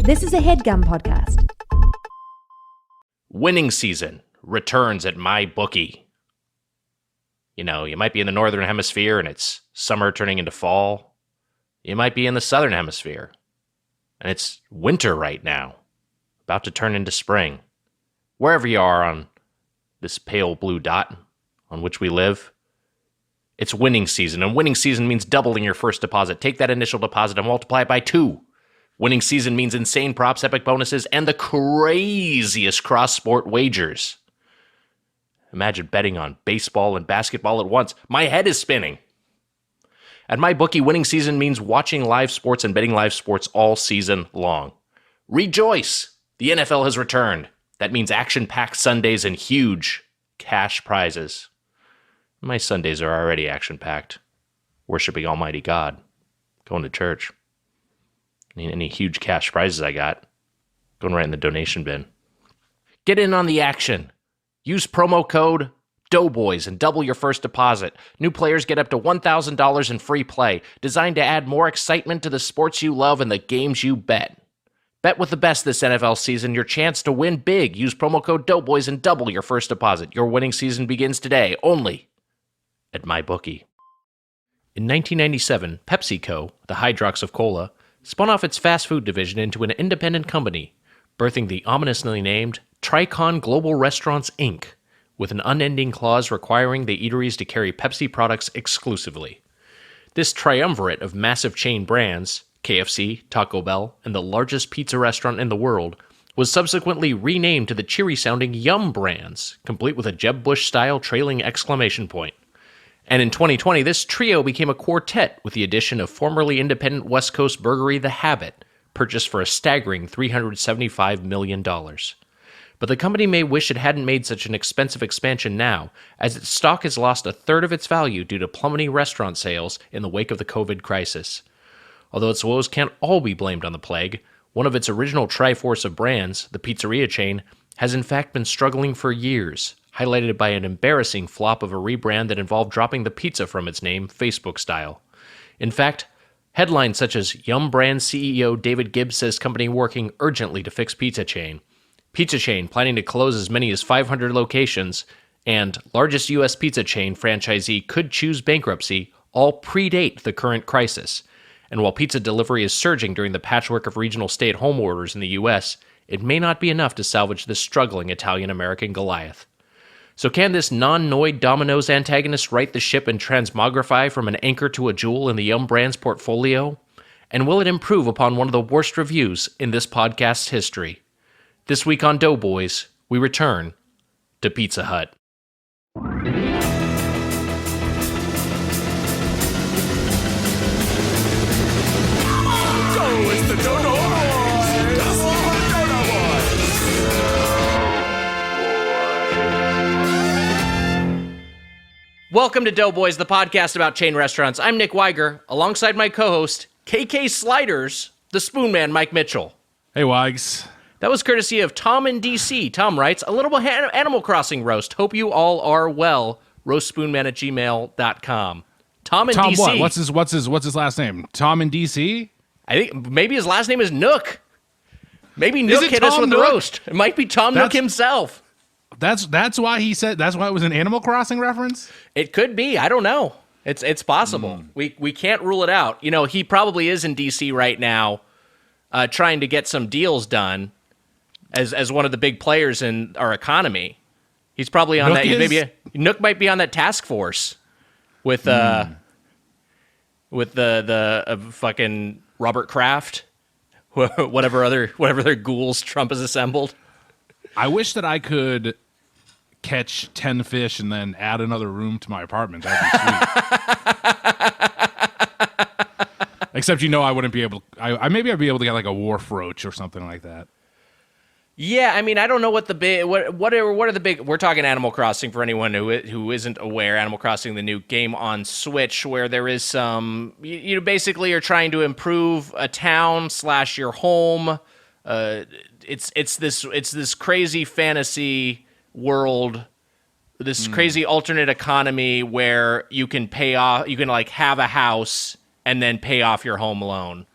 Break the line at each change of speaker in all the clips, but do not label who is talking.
This is a HeadGum podcast.
Winning season returns at MyBookie. You know, you might be in the Northern Hemisphere and it's summer turning into fall. You might be in the Southern Hemisphere and it's winter right now, about to turn into spring. Wherever you are on this pale blue dot on which we live, it's winning season, and winning season means doubling your first deposit. Take that initial deposit and multiply it by 2. Winning season means insane props, epic bonuses, and the craziest cross-sport wagers. Imagine betting on baseball and basketball at once. My head is spinning. At MyBookie, winning season means watching live sports and betting live sports all season long. Rejoice! The NFL has returned. That means action-packed Sundays and huge cash prizes. My Sundays are already action-packed. Worshipping Almighty God. Going to church. Any huge cash prizes I got, going right in the donation bin. Get in on the action. Use promo code Doughboys and double your first deposit. New players get up to $1,000 in free play, designed to add more excitement to the sports you love and the games you bet. Bet with the best this NFL season, your chance to win big. Use promo code Doughboys and double your first deposit. Your winning season begins today, only at MyBookie. In 1997, PepsiCo, the Hydrox of Cola, spun off its fast food division into an independent company, birthing the ominously named Tricon Global Restaurants, Inc., with an unending clause requiring the eateries to carry Pepsi products exclusively. This triumvirate of massive chain brands, KFC, Taco Bell, and the largest pizza restaurant in the world, was subsequently renamed to the cheery-sounding Yum brands, complete with a Jeb Bush-style trailing exclamation point. And in 2020, this trio became a quartet with the addition of formerly independent West Coast burgery The Habit, purchased for a staggering $375 million. But the company may wish it hadn't made such an expensive expansion now, as its stock has lost a third of its value due to plummeting restaurant sales in the wake of the COVID crisis. Although its woes can't all be blamed on the plague, one of its original triforce of brands, the pizzeria chain, has in fact been struggling for years, highlighted by an embarrassing flop of a rebrand that involved dropping the pizza from its name, Facebook style. In fact, headlines such as Yum brand CEO David Gibbs says company working urgently to fix pizza chain planning to close as many as 500 locations, and largest U.S. pizza chain franchisee could choose bankruptcy all predate the current crisis. And while pizza delivery is surging during the patchwork of regional stay-at-home orders in the U.S., it may not be enough to salvage this struggling Italian-American Goliath. So can this non-Noid Domino's antagonist right the ship and transmogrify from an anchor to a jewel in the Yum brand's portfolio? And will it improve upon one of the worst reviews in this podcast's history? This week on Doughboys, we return to Pizza Hut. Welcome to Doughboys, the podcast about chain restaurants. I'm Nick Wiger, alongside my co-host, KK Sliders, the Spoon Man, Mike Mitchell.
Hey, Wags.
That was courtesy of Tom in DC. Tom writes, a little Animal Crossing roast. Hope you all are well. roastspoonman@gmail.com. Tom in DC.
Tom what? What's his last name? Tom in DC?
I think maybe his last name is Nook. Maybe Nook hit us with the roast. It might be Tom Nook himself.
That's why he said, that's why it was an Animal Crossing reference?
It could be. I don't know. It's possible. We can't rule it out. You know, he probably is in DC right now trying to get some deals done as one of the big players in our economy. He's probably on Nook might be on that task force with the fucking Robert Kraft, whatever other ghouls Trump has assembled.
I wish that I could catch 10 fish and then add another room to my apartment. That'd be sweet. Except, I wouldn't be able. Maybe I'd be able to get like a wharf roach or something like that.
Yeah, I mean, I don't know what the big what are the big. We're talking Animal Crossing for anyone who isn't aware. Animal Crossing, the new game on Switch, where there is some you basically are trying to improve a town / your home. It's this crazy fantasy world, this crazy alternate economy where you can have a house and then pay off your home loan.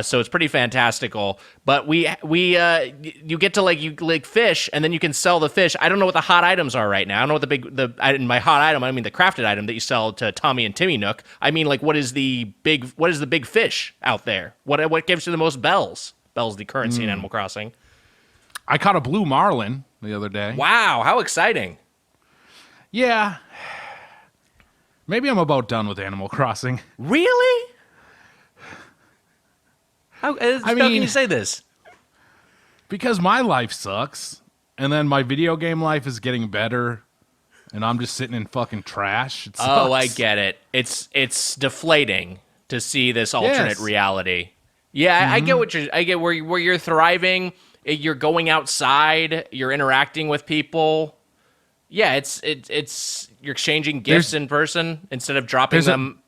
So it's pretty fantastical. But you get to you fish, and then you can sell the fish. I don't know what the hot items are right now. I don't know what in my hot item, I mean the crafted item that you sell to Tommy and Timmy Nook. I mean, like, what is the big fish out there? What gives you the most bells? Bells, the currency in Animal Crossing.
I caught a blue marlin the other day.
Wow, how exciting!
Yeah. Maybe I'm about done with Animal Crossing.
Really? How can you say this?
Because my life sucks, and then my video game life is getting better, and I'm just sitting in fucking trash. It sucks.
Oh, I get it. It's deflating to see this alternate reality. Yeah, I get I get where you're thriving, you're going outside, you're interacting with people. Yeah, it's you're exchanging gifts in person instead of dropping them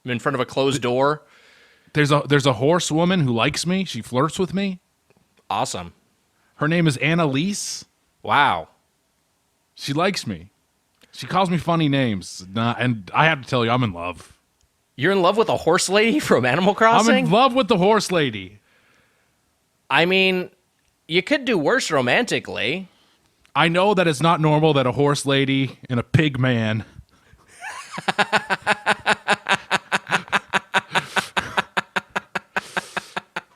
in front of a closed door.
There's a horsewoman who likes me. She flirts with me.
Awesome.
Her name is Annalise.
Wow.
She likes me. She calls me funny names. And I have to tell you, I'm in love.
You're in love with a horse lady from Animal Crossing?
I'm in love with the horse lady.
I mean, you could do worse romantically.
I know that it's not normal that a horse lady and a pig man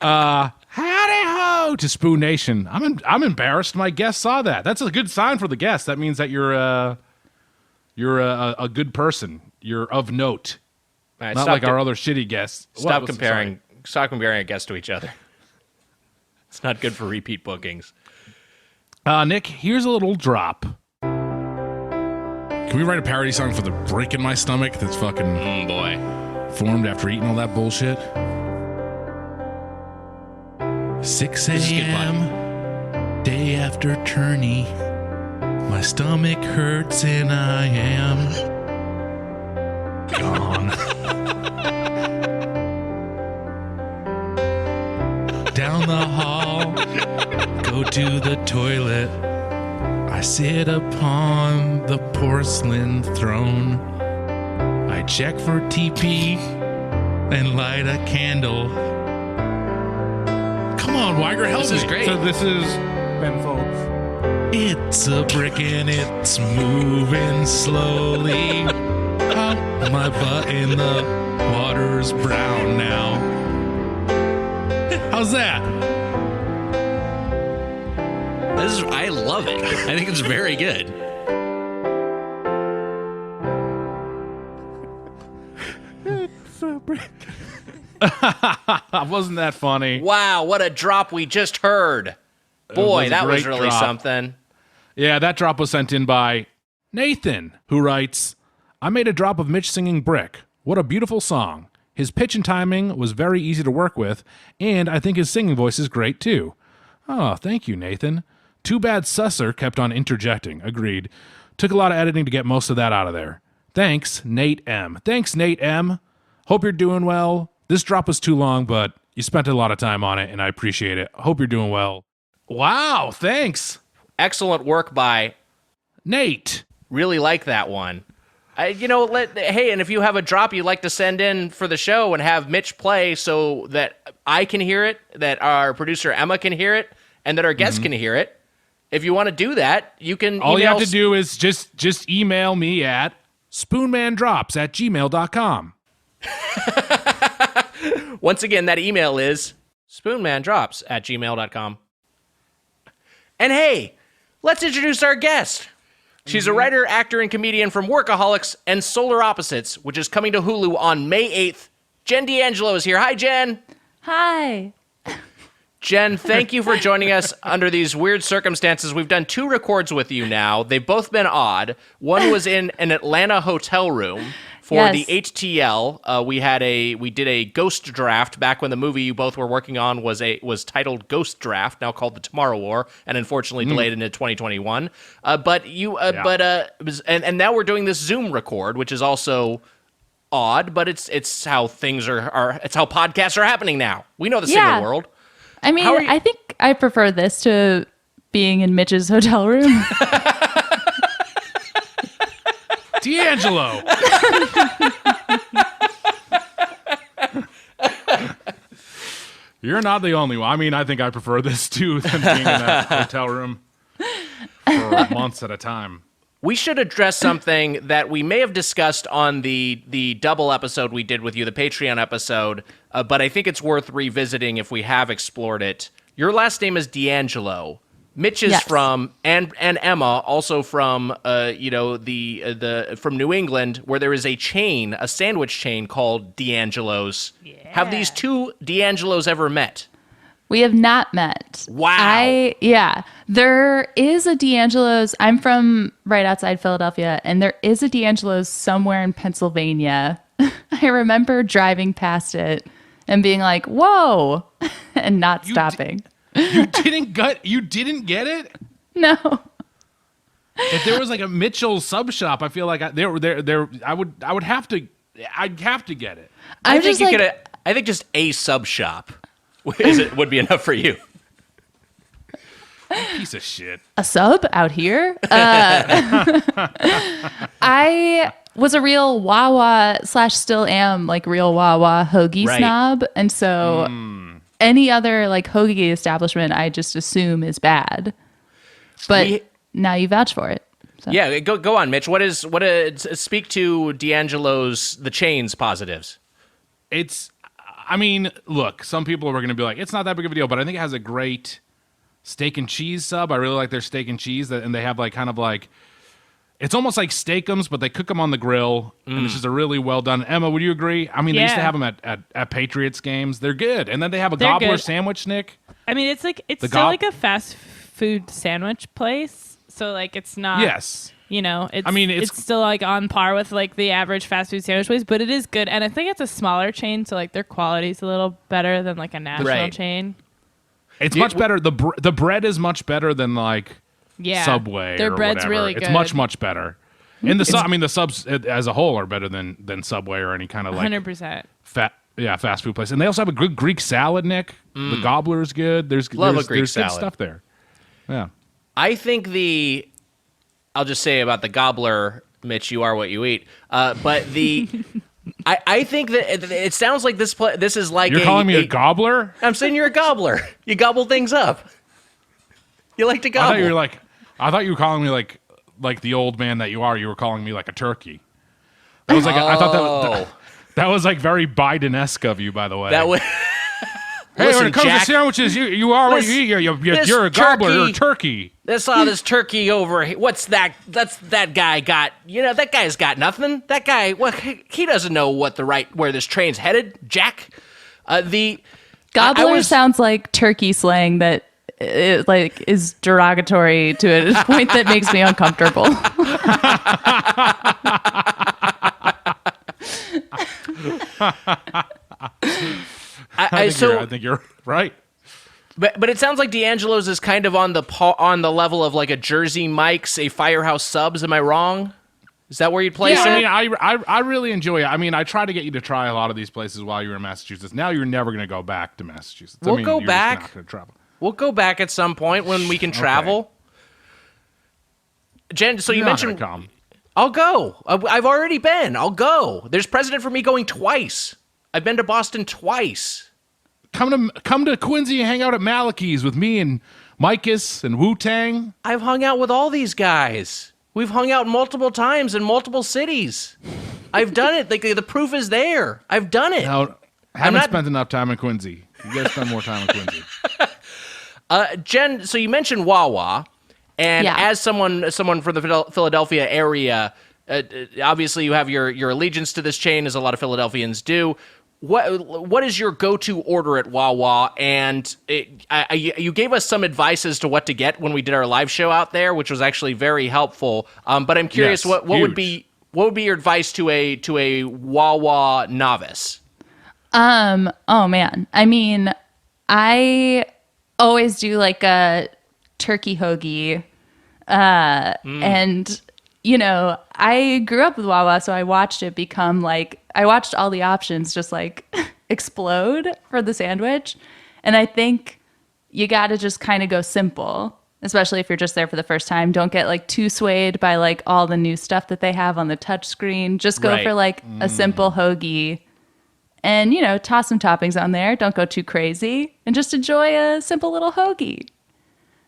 howdy ho to Spoon Nation. I'm embarrassed my guest saw that. That's a good sign for the guest. That means that you're a good person. You're of note.
Right,
not like our other shitty guests.
Stop comparing a guest to each other. It's not good for repeat bookings.
Nick, here's a little drop. Can we write a parody song for the brick in my stomach that's fucking formed after eating all that bullshit? 6 a.m. day after tourney, my stomach hurts and I am gone. Down the hall, go to the toilet. I sit upon the porcelain throne. I check for TP and light a candle. Come on, Wiger, help me.
This is great.
So this is Ben Folds.
It's a brick and it's moving slowly. My butt in the water's brown now. How's that?
I love it. I think it's very good.
Wasn't that funny?
Wow, what a drop we just heard. Boy, that was really something.
Yeah, that drop was sent in by Nathan, who writes, I made a drop of Mitch singing Brick. What a beautiful song. His pitch and timing was very easy to work with, and I think his singing voice is great too. Oh, thank you, Nathan. Too bad Susser kept on interjecting. Agreed. Took a lot of editing to get most of that out of there. Thanks, Nate M. Thanks, Nate M. Hope you're doing well. This drop was too long, but you spent a lot of time on it, and I appreciate it. Hope you're doing well. Wow, thanks.
Excellent work by
Nate.
Really like that one. Hey, and if you have a drop you'd like to send in for the show and have Mitch play so that I can hear it, that our producer Emma can hear it, and that our guests can hear it, if you want to do that, you can
All you have to do is just email me at spoonmandrops@gmail.com.
Once again, that email is spoonmandrops@gmail.com. And hey, let's introduce our guest. She's a writer, actor, and comedian from Workaholics and Solar Opposites, which is coming to Hulu on May 8th. Jen D'Angelo is here. Hi, Jen.
Hi.
Jen, thank you for joining us under these weird circumstances. We've done 2 records with you now. They've both been odd. One was in an Atlanta hotel room for the HTL. We did a Ghost Draft back when the movie you both were working on was titled Ghost Draft, now called The Tomorrow War, and unfortunately delayed into 2021. And now we're doing this Zoom record, which is also odd, but it's how things are. It's how podcasts are happening now. We know the single world.
I mean, I think I prefer this to being in Mitch's hotel room.
D'Angelo. You're not the only one. I mean, I think I prefer this too than being in that hotel room for months at a time.
We should address something that we may have discussed on the double episode we did with you, the Patreon episode, but I think it's worth revisiting if we have explored it. Your last name is D'Angelo. Mitch is from and Emma also from from New England, where there is a chain, a sandwich chain called D'Angelo's. Yeah. Have these two D'Angelos ever met?
We have not met.
Wow.
There is a D'Angelo's. I'm from right outside Philadelphia, and there is a D'Angelo's somewhere in Pennsylvania. I remember driving past it and being like, "Whoa," and not stopping.
You didn't get it?
No.
If there was like a Mitchell sub shop, I feel like I'd have to get it.
I think just a sub shop would be enough for you.
Piece of shit.
A sub out here? I was a real Wawa / still am like real Wawa hoagie snob, and so any other like hoagie establishment I just assume is bad. But now you vouch for it. So.
Yeah, go on, Mitch. Speak to D'Angelo's, the chain's positives.
Look, some people are going to be like, it's not that big of a deal, but I think it has a great steak and cheese sub. I really like their steak and cheese, and they have like kind of like, it's almost like steakums, but they cook them on the grill, and it's just a really well done. Emma, would you agree? I mean, they used to have them at Patriots games. They're good, and then they have a gobbler sandwich, Nick.
I mean, it's still like a fast food sandwich place, so like it's not.
Yes.
It's still like on par with like the average fast food sandwich place, but it is good, and I think it's a smaller chain, so like their quality is a little better than like a national chain.
It's much better. The bread is much better than like.
Yeah,
Subway
their
or
bread's
whatever.
really good.
It's much better. And the subs as a whole are better than Subway or any kind of like
100%
fast food place. And they also have a good Greek salad, Nick. The gobbler is good. There's
Greek
good
salad
stuff there. Yeah.
I think I'll just say about the gobbler, Mitch, you are what you eat. But I think that it sounds like this is like
you're calling me a gobbler?
I'm saying you're a gobbler. You gobble things up. You like to gobble.
I thought you were calling me like the old man that you are. You were calling me like a turkey. That was like I thought that was like very Biden-esque of you, by the way.
That was.
Hey,
Listen,
when it comes
Jack,
to sandwiches, you are what you eat. You're a gobbler. You're a turkey.
This turkey over here. What's that? That guy got. That guy's got nothing. That guy. Well, he doesn't know where this train's headed. Jack.
Gobbler sounds like turkey slang that. It like is derogatory to a point that makes me uncomfortable.
I think you're right.
But it sounds like D'Angelo's is kind of on the level of like a Jersey Mike's, a Firehouse Subs. Am I wrong? Is that where you'd place it?
I mean, I really enjoy it. I mean, I try to get you to try a lot of these places while you're in Massachusetts. Now you're never going to go back to Massachusetts.
We'll go back.
Just not gonna travel.
We'll go back at some point when we can travel. Jen, so you mentioned...
Come.
I'll go. I've already been. I'll go. There's precedent for me going twice. I've been to Boston twice.
Come to Quincy and hang out at Malachi's with me and Micus and Wu-Tang.
I've hung out with all these guys. We've hung out multiple times in multiple cities. I've done it. The proof is there. I've done it.
No, haven't spent enough time in Quincy. You gotta spend more time in Quincy.
Jen, so you mentioned Wawa, and as someone from the Philadelphia area, obviously you have your allegiance to this chain, as a lot of Philadelphians do. What is your go-to order at Wawa? And you gave us some advice as to what to get when we did our live show out there, which was actually very helpful. But I'm curious, what would be your advice to a Wawa novice?
Oh man, I mean, I always do like a turkey hoagie, and I grew up with Wawa, so I watched it become like, I watched all the options just like explode for the sandwich. And I think you got to just kind of go simple, especially if you're just there for the first time. Don't get like too swayed by like all the new stuff that they have on the touch screen. Just go for like a simple hoagie and, you know, toss some toppings on there. Don't go too crazy, and just enjoy a simple little hoagie.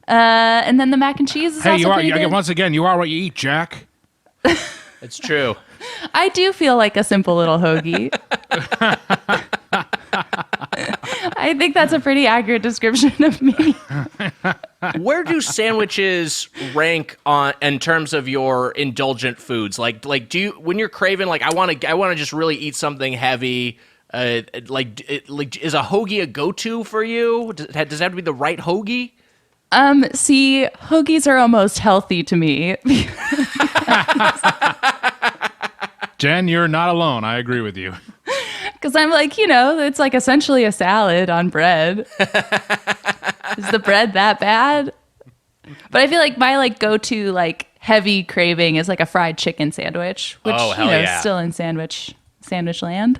And then the mac and cheese is also pretty good.
Once again, you are what you eat, Jack.
It's true.
I do feel like a simple little hoagie. I think that's a pretty accurate description of me.
Where do sandwiches rank on in terms of your indulgent foods? Like do you, when you're craving, like I want to just really eat something heavy? Is a hoagie a go-to for you? Does it have to be the right hoagie?
See, hoagies are almost healthy to me.
Jen, you're not alone. I agree with you.
Because I'm like, you know, it's like essentially a salad on bread. Is the bread that bad? But I feel like my like go-to like heavy craving is like a fried chicken sandwich, which is still in sandwich land.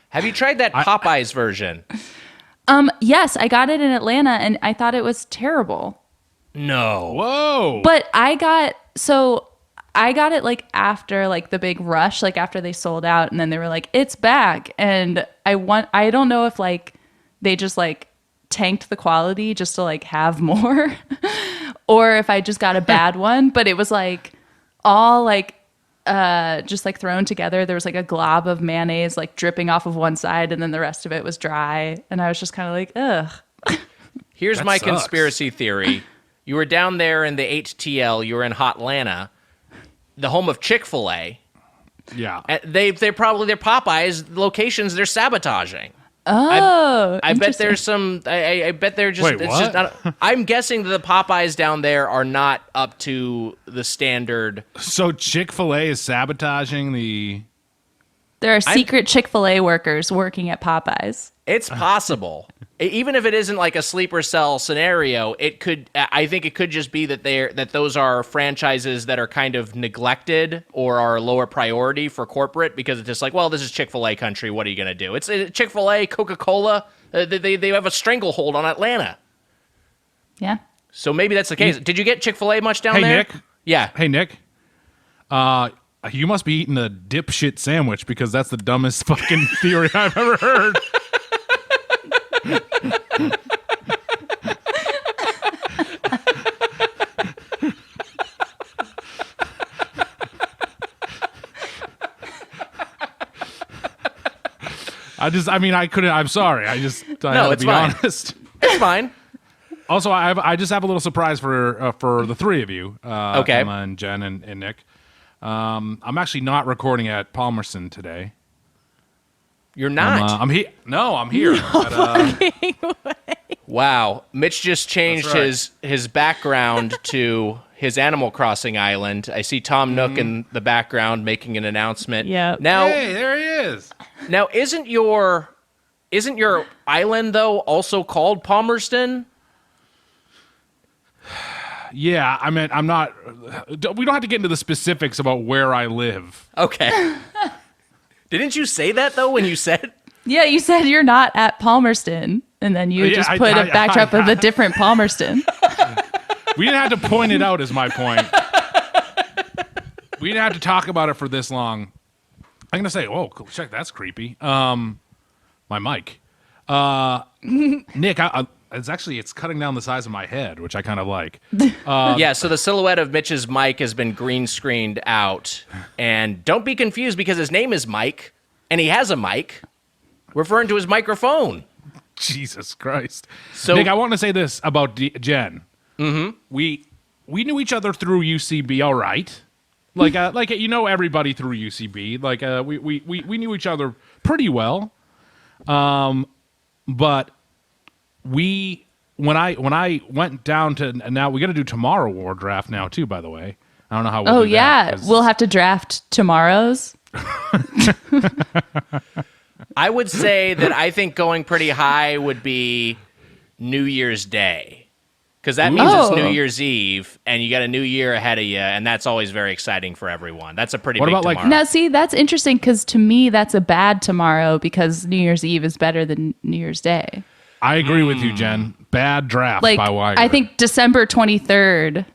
Have you tried that Popeyes version?
Yes, I got it in Atlanta and I thought it was terrible.
No.
Whoa.
But I got it like after like the big rush, like after they sold out, and then they were like, it's back. And I don't know if like they just like tanked the quality just to like have more or if I just got a bad one, but it was like all like just like thrown together. There was like a glob of mayonnaise like dripping off of one side and then the rest of it was dry. And I was just kind of like, ugh.
Here's
That
my
sucks.
conspiracy theory. You were down there in the 8TL. You were in Hotlanta, the home of Chick-fil-A.
Yeah.
They're probably their Popeyes locations they're sabotaging.
Oh,
I bet there's some. I bet they're just.
Wait,
it's
what?
just not, I'm guessing that the Popeyes down there are not up to the standard.
So Chick-fil-A is sabotaging the...
There are secret Chick-fil-A workers working at Popeyes.
It's possible. Even if it isn't like a sleeper cell scenario, it could. I think it could just be that those are franchises that are kind of neglected or are a lower priority for corporate because it's just like, well, this is Chick-fil-A country. What are you going to do? It's Chick-fil-A, Coca-Cola. They have a stranglehold on Atlanta.
Yeah.
So maybe that's the case. Did you get Chick-fil-A much down there?
Hey, Nick.
Yeah.
Hey, Nick. You must be eating a dipshit sandwich because that's the dumbest fucking theory I've ever heard. I couldn't. I'm sorry. I had to be honest.
It's fine.
Also, I just have a little surprise for the three of you.
Okay.
Emma and Jen and Nick. I'm actually not recording at Palmerston today.
You're not.
I'm here. No, I'm here.
Wow. Mitch just changed
That's right.
his background to his Animal Crossing island. I see Tom Nook in the background making an announcement.
Yep.
Now,
Hey, there he is.
now isn't your island though also called Palmerston?
Yeah, I mean, I'm not. We don't have to get into the specifics about where I live.
Okay. Didn't you say that though when you said?
Yeah, you said you're not at Palmerston, and then you just put a backdrop of a different Palmerston.
We didn't have to point it out, is my point. We didn't have to talk about it for this long. I'm gonna say, oh, check, that's creepy. My mic, Nick. It's cutting down the size of my head, which I kind of like.
Yeah, so the silhouette of Mitch's mic has been green screened out. And don't be confused because his name is Mike, and he has a mic, referring to his microphone.
Jesus Christ.
So,
Nick, I want to say this about Jen.
Mm-hmm.
We knew each other through UCB, all right. Like everybody through UCB. Like we knew each other pretty well. But when I went down to, and now we got to do tomorrow war draft now too, by the way. I don't know how we'll do that,
we'll have to draft tomorrow's.
I would say that I think going pretty high would be New Year's Day. Because that means it's New Year's Eve, and you got a new year ahead of you, and that's always very exciting for everyone. That's a pretty big tomorrow.
Now, see, that's interesting, because to me, that's a bad tomorrow, because New Year's Eve is better than New Year's Day.
I agree with you, Jen. Bad draft by Wiger.
I think December 23rd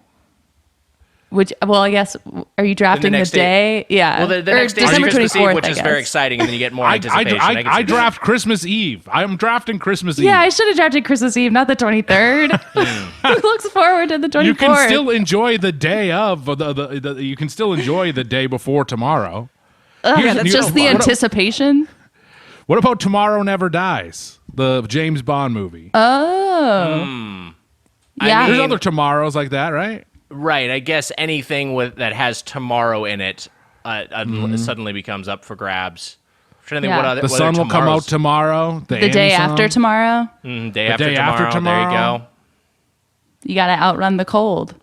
Well, I guess, are you drafting the
next
day? Yeah.
Well, the next day is
December
Christmas
24th,
Eve, which
I
is
guess.
very exciting, and then you get more anticipation.
I draft Christmas Eve. I'm drafting Christmas Eve.
Yeah, I should have drafted Christmas Eve, not the 23rd. Who looks forward to the 24th?
You can still enjoy the day of you can still enjoy the day before tomorrow.
That's just the anticipation.
What about Tomorrow Never Dies, the James Bond movie?
Oh. Yeah.
There's other tomorrows like that, right?
Right. I guess anything that has tomorrow in it suddenly becomes up for grabs. I'm trying to think
The sun will come out tomorrow.
The day after tomorrow.
Day after tomorrow. There you go.
You got to outrun the cold.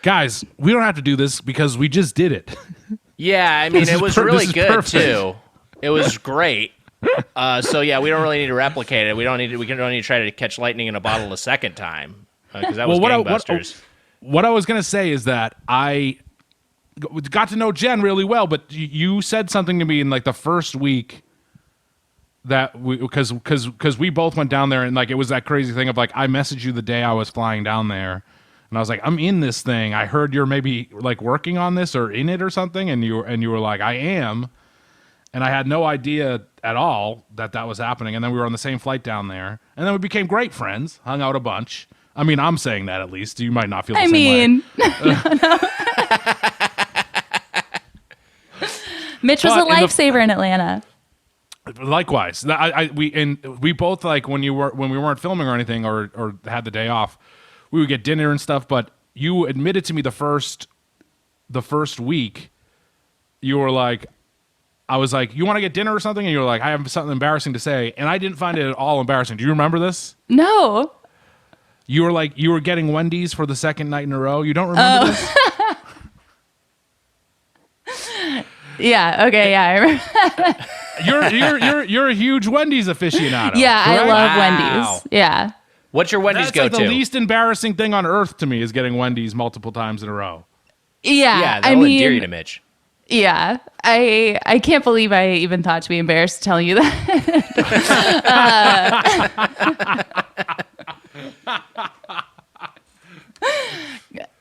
Guys, we don't have to do this because we just did it.
Yeah, I mean, it was really good too. It was great. So yeah, we don't really need to replicate it. We don't need to try to catch lightning in a bottle a second time because that was gangbusters.
What I was gonna say is that I got to know Jen really well, but you said something to me in like the first week that because we both went down there and like it was that crazy thing of like I messaged you the day I was flying down there. And I was like, I'm in this thing. I heard you're maybe like working on this or in it or something. And you were like, I am. And I had no idea at all that was happening. And then we were on the same flight down there. And then we became great friends, hung out a bunch. I mean, I'm saying that at least. You might not feel the same way.
Mitch was a lifesaver in Atlanta.
Likewise. We both like when we weren't filming or anything or had the day off, we would get dinner and stuff, but you admitted to me the first week, you were like, I was like, you want to get dinner or something? And you were like, I have something embarrassing to say. And I didn't find it at all embarrassing. Do you remember this?
No.
You were like, you were getting Wendy's for the second night in a row. You don't remember this?
Yeah. Okay. Yeah. I remember.
You're a huge Wendy's aficionado.
Yeah.
correct?
I love Wendy's. Yeah.
What's your Wendy's
That's
go-to?
like the least embarrassing thing on earth to me is getting Wendy's multiple times in a row.
Yeah.
Yeah, that'll endear you to Mitch.
Yeah. I can't believe I even thought to be embarrassed telling you that.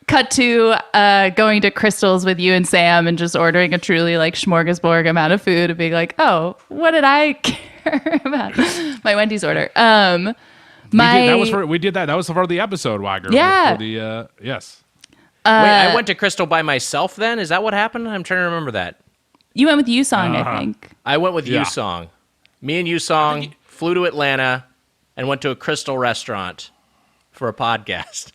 Cut to going to Crystal's with you and Sam and just ordering a truly like smorgasbord amount of food and being like, oh, what did I care about my Wendy's order? We did that. That was for the episode, Wiger. Yeah.
Yes.
Wait, I went to Crystal by myself then? Is that what happened? I'm trying to remember that.
You went with Yusong, I think.
I went with Yusong. Me and Yusong flew to Atlanta and went to a Crystal restaurant for a podcast.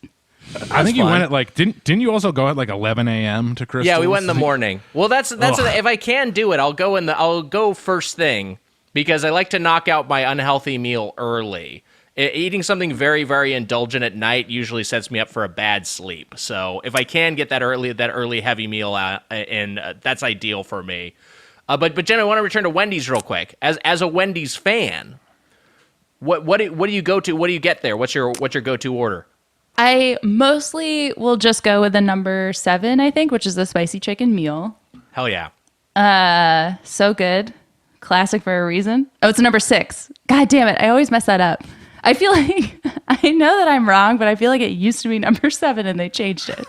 I think you went at like didn't you also go at like 11 a.m. to Crystal's?
Yeah, we went in the morning. Well, that's if I can do it, I'll go first thing because I like to knock out my unhealthy meal early. Eating something very, very indulgent at night usually sets me up for a bad sleep. So if I can get that early heavy meal out, that's ideal for me. But Jen, I want to return to Wendy's real quick. As a Wendy's fan, what do you go to? What do you get there? What's your go-to order?
I mostly will just go with the number 7, I think, which is the spicy chicken meal.
Hell yeah.
So good. Classic for a reason. Oh, it's number 6. God damn it. I always mess that up. I feel like, I know that I'm wrong, but I feel like it used to be number 7 and they changed it.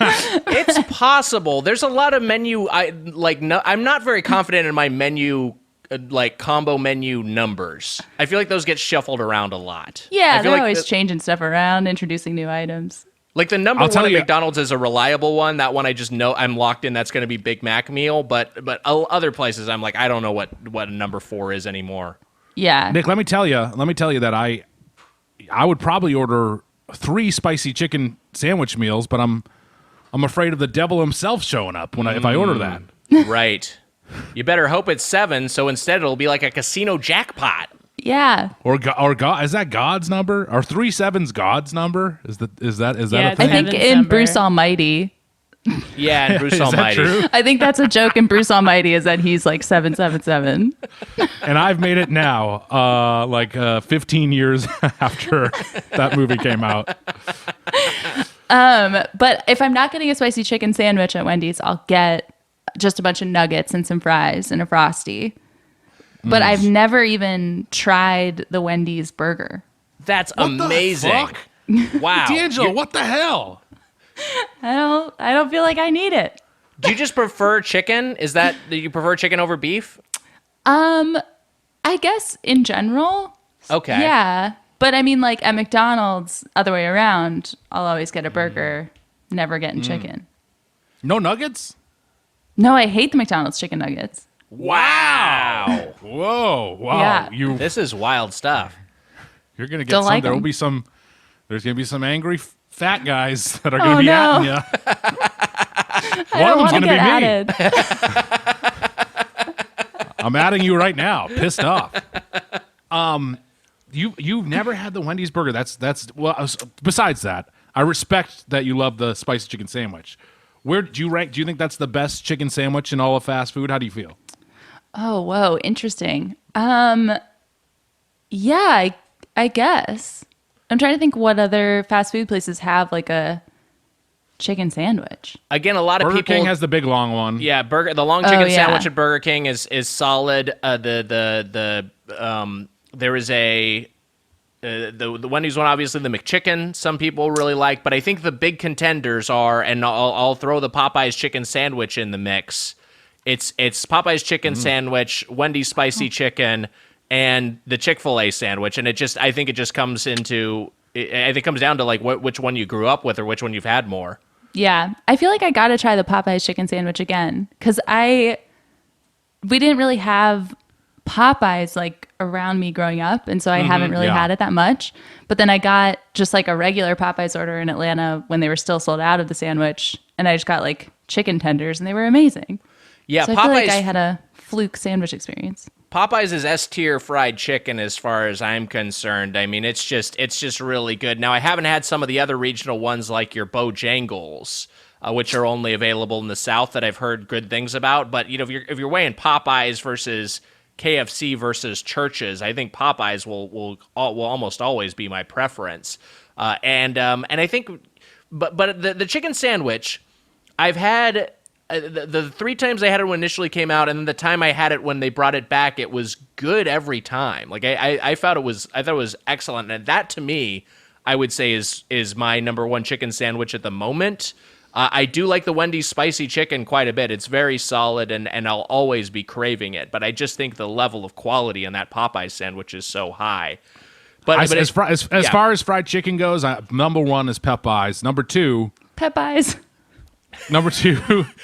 It's possible. There's a lot of menu. I'm not very confident in my menu, like combo menu numbers. I feel like those get shuffled around a lot.
Yeah,
I feel
they're
like
always changing stuff around, introducing new items.
Like the number one at McDonald's is a reliable one. That one I just know I'm locked in. That's going to be Big Mac meal. But other places I'm like I don't know what number 4 is anymore.
Yeah,
Nick, let me tell you that I would probably order 3 spicy chicken sandwich meals, but I'm afraid of the devil himself showing up if I order that.
Right. You better hope it's 7, so instead it'll be like a casino jackpot.
Yeah.
Or God, is that God's number? Are 3 7s God's number? Is that a thing?
I think
Heaven's
in
number.
Bruce Almighty.
Yeah, and Bruce
Is
Almighty.
that true?
I think that's a joke in Bruce Almighty is that he's like 777.
And I've made it now, 15 years after that movie came out.
But if I'm not getting a spicy chicken sandwich at Wendy's, I'll get just a bunch of nuggets and some fries and a Frosty. But I've never even tried the Wendy's burger.
That's amazing.
Fuck?
Wow.
D'Angelo, what the hell?
I don't feel like I need it.
Do you just prefer chicken? Do you prefer chicken over beef?
I guess in general.
Okay.
Yeah. But I mean, like at McDonald's, other way around, I'll always get a burger, never getting chicken.
No nuggets?
No, I hate the McDonald's chicken nuggets.
Wow.
Whoa! Wow!
Yeah.
This is wild stuff.
You're gonna get
Don't
some.
like
There will
'em.
be some. There's gonna be some angry fat guys that are gonna be
no.
at you.
I
One of
don't
them's
want to
gonna
get
be me.
added.
I'm adding you right now. Pissed off. You've never had the Wendy's burger. That's well. Besides that, I respect that you love the spicy chicken sandwich. Where do you rank? Do you think that's the best chicken sandwich in all of fast food? How do you feel?
Oh, whoa, interesting. Yeah, I guess. I'm trying to think what other fast food places have like a chicken sandwich.
Again, a lot of
Burger
people.
King has the big long one.
Yeah, the long chicken
yeah.
sandwich at Burger King is solid. There is the Wendy's one, obviously the McChicken. Some people really like, but I think the big contenders are, and I'll throw the Popeyes chicken sandwich in the mix. It's Popeyes chicken sandwich, Wendy's spicy chicken, and the Chick-fil-A sandwich. And I think it just comes into, I think it comes down to like which one you grew up with or which one you've had more.
Yeah, I feel like I got to try the Popeyes chicken sandwich again because we didn't really have Popeyes like around me growing up, and so I haven't really had it that much. But then I got just like a regular Popeyes order in Atlanta when they were still sold out of the sandwich, and I just got like chicken tenders, and they were amazing.
Yeah,
So I
Popeyes.
feel like I had a fluke sandwich experience.
Popeyes is S-tier fried chicken as far as I'm concerned. I mean, it's just really good. Now, I haven't had some of the other regional ones like your Bojangles, which are only available in the South that I've heard good things about. But you know, if you're weighing Popeyes versus KFC versus Church's, I think Popeyes will almost always be my preference. And I think, but the chicken sandwich, I've had. The 3 times I had it when it initially came out, and then the time I had it when they brought it back, it was good every time. Like I thought it was excellent, and that to me, I would say is my number one chicken sandwich at the moment. I do like the Wendy's spicy chicken quite a bit. It's very solid, and I'll always be craving it. But I just think the level of quality in that Popeyes sandwich is so high. But
As far as fried chicken goes, number one is Popeyes. Number two,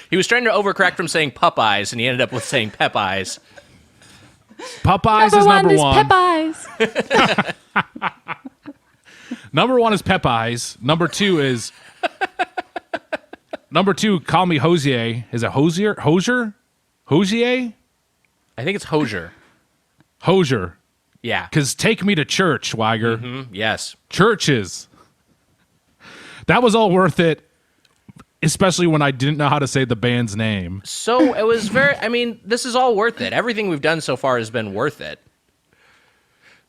he was trying to overcorrect from saying Popeyes, and he ended up with saying Popeyes.
Popeyes is number one.
Popeyes.
Number one is Popeyes. Number two, call me Hosier. Is it Hosier? Hosier?
I think it's Hosier.
Hosier.
Yeah.
Because take me to church, Wiger.
Mm-hmm. Yes.
Churches. That was all worth it, especially when I didn't know how to say the band's name.
So it was this is all worth it. Everything we've done so far has been worth it.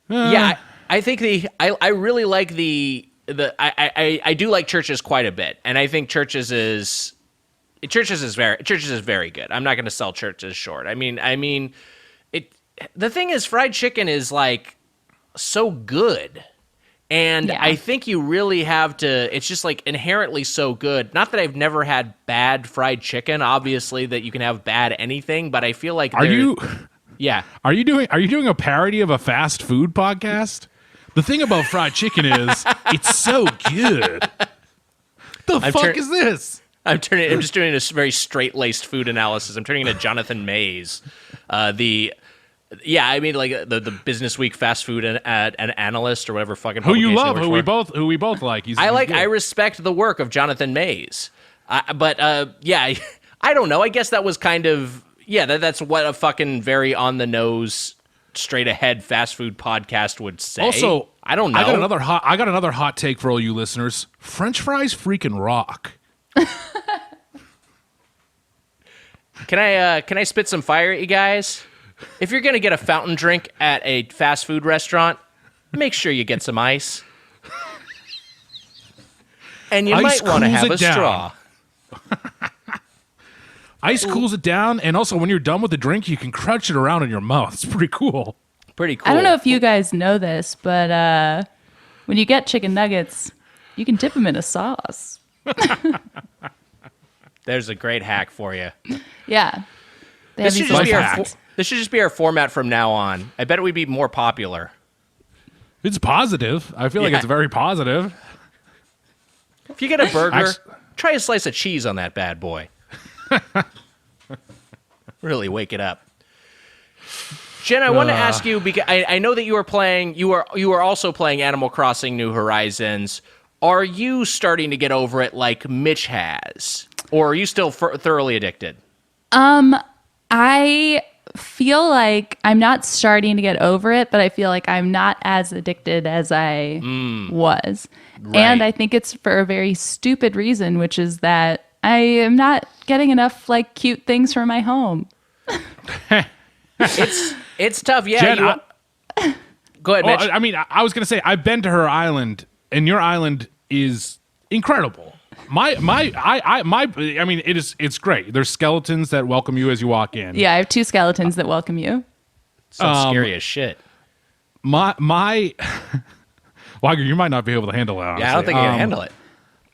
Yeah, I think I really like I do like Churches quite a bit, and I think Churches is very good. I'm not going to sell Churches short. I mean, the thing is, fried chicken is like so good. And I think you really have to, it's just like inherently so good. Not that I've never had bad fried chicken, obviously that you can have bad anything, but I feel like
Are you doing a parody of a fast food podcast? The thing about fried chicken is it's so good. The fuck is this?
I'm just doing a very straight-laced food analysis. I'm turning into Jonathan Mays. Yeah, I mean, like the Business Week fast food an analyst or whatever fucking.
Who you love,
who
we both like.
I respect the work of Jonathan Mays, but yeah, I don't know. I guess that was kind of that's what a fucking very on the nose, straight ahead fast food podcast would say.
Also,
I don't know.
I got another hot take for all you listeners. French fries freaking rock.
Can I spit some fire at you guys? If you're going to get a fountain drink at a fast food restaurant, make sure you get some ice. And you might want to have a straw.
Ice cools it down, and also when you're done with the drink, you can crunch it around in your mouth. It's pretty cool.
Pretty cool.
I don't know if you guys know this, but when you get chicken nuggets, you can dip them in a sauce.
There's a great hack for you.
Yeah. They
This
have
should,
these
just be
little
our
hacks.
this should just be our format from now on. I bet we'd be more popular.
It's positive. I feel like
Yeah.
it's very positive.
If you get a burger,
Actu-
try a slice of cheese on that bad boy. Really wake it up. Jen, I want to ask you because I know that you were playing. You were also playing Animal Crossing: New Horizons. Are you starting to get over it like Mitch has, or are you still thoroughly addicted?
I feel like I'm not starting to get over it, but I feel like I'm not as addicted as I was. And I think it's for a very stupid reason, which is that I am not getting enough like cute things for my home.
It's tough. Yeah.
Jen,
Go ahead, Mitch.
I mean, I was gonna say I've been to her island, and your island is incredible. I mean, it's great. There's skeletons that welcome you as you walk in.
Yeah, I have 2 skeletons that welcome you.
Sounds scary as shit.
My Wiger, you might not be able to handle that. Honestly.
Yeah, I don't think I can handle it.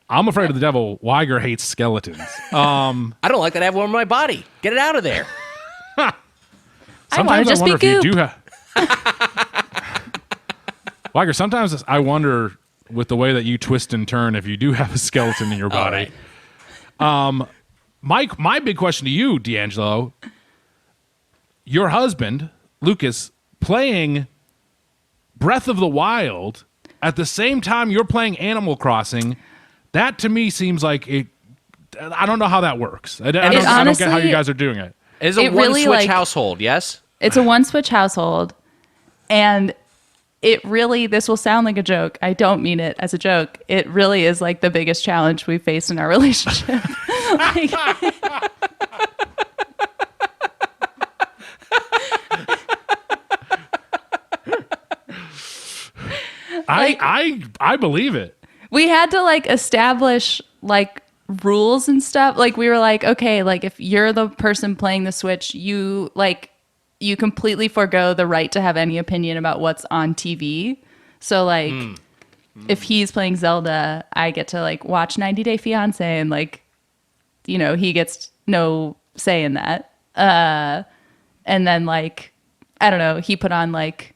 I'm afraid of the devil. Wiger hates skeletons.
I don't like that I have one on my body. Get it out of there.
wanna just be
wonder if you
goop.
do have. Wiger, sometimes I wonder with the way that you twist and turn if you do have a skeleton in your body. My big question to you, D'Angelo, your husband, Lucas, playing Breath of the Wild at the same time you're playing Animal Crossing, that to me seems like it. I don't know how that works. I don't get how
honestly-
you guys are doing it.
It's a
It
one
really,
switch
like-
household. Yes.
It's a 1-switch household, and it really, this will sound like a joke. I don't mean it as a joke. It really is like the biggest challenge we face in our relationship. Like,
I believe it.
we had to like establish like rules and stuff. Like we were like, okay, like if you're the person playing the Switch, you completely forego the right to have any opinion about what's on TV. So like if he's playing Zelda, I get to like watch 90 Day Fiancé and like, you know, he gets no say in that. And then like, I don't know, he put on like,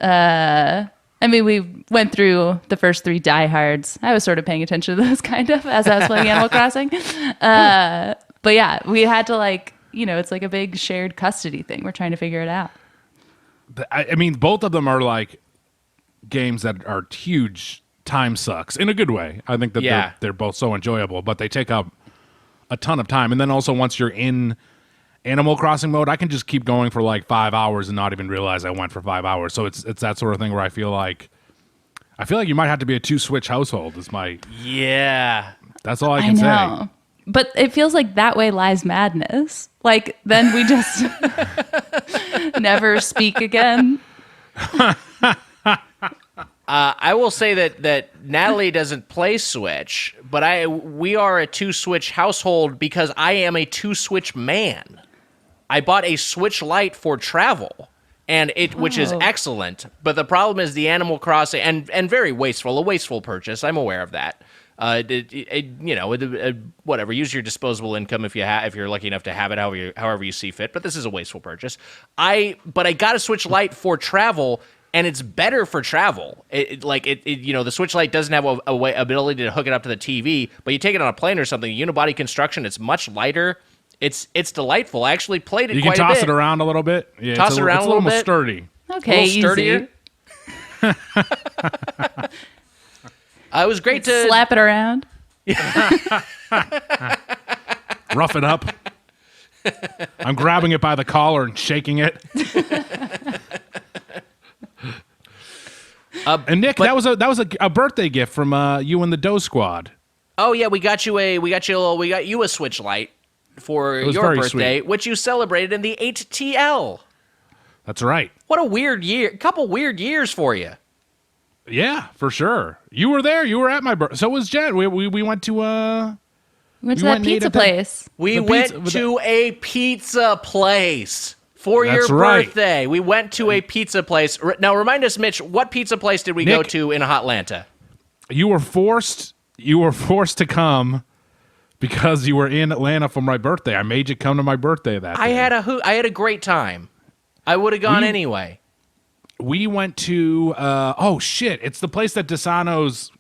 I mean, we went through the first 3 diehards. I was sort of paying attention to those kind of as I was playing Animal Crossing. But yeah, we had to like, you know, it's like a big shared custody thing. We're trying to figure it out.
I mean, both of them are like games that are huge time sucks in a good way. I think that they're both so enjoyable, but they take up a ton of time. And then also once you're in Animal Crossing mode, I can just keep going for like 5 hours and not even realize I went for 5 hours. So it's that sort of thing where I feel like you might have to be a 2-switch household. That's all I can say.
But it feels like that way lies madness. Like then we just never speak again.
I will say that Natalie doesn't play Switch, but we are a 2-switch household because I am a 2-switch man. I bought a Switch Lite for travel, and which is excellent. But the problem is the Animal Crossing and very wasteful, a wasteful purchase. I'm aware of that. Whatever. Use your disposable income if you're lucky enough to have it, however you see fit. But this is a wasteful purchase. But I got a Switch Lite for travel. And it's better for travel. The Switch Lite doesn't have a way ability to hook it up to the TV, but you take it on a plane or something, unibody construction, it's much lighter. It's delightful. I actually played it quite a bit.
You can toss it around a little bit. Yeah,
Toss it around a little bit.
More sturdy.
Okay,
a little sturdier. It was great to
slap it around.
Rough it up. I'm grabbing it by the collar and shaking it. And Nick, that was a birthday gift from you and the Dough Squad.
Oh yeah, we got you a Switch Lite for your birthday,
sweet.
which you celebrated in the 8TL.
That's right.
What a weird year! Couple weird years for you.
Yeah, for sure. You were there. You were at my birthday. So was Jen. We went to
We went to that pizza place.
We went to a pizza place. For your birthday, right. We went to a pizza place. Now, remind us, Mitch, what pizza place did we go to in Hotlanta?
You were forced you were forced to come because you were in Atlanta for my birthday. I made you come to my birthday that day.
I had a great time. I would have gone anyway.
We went to oh shit! It's the place that DeSano's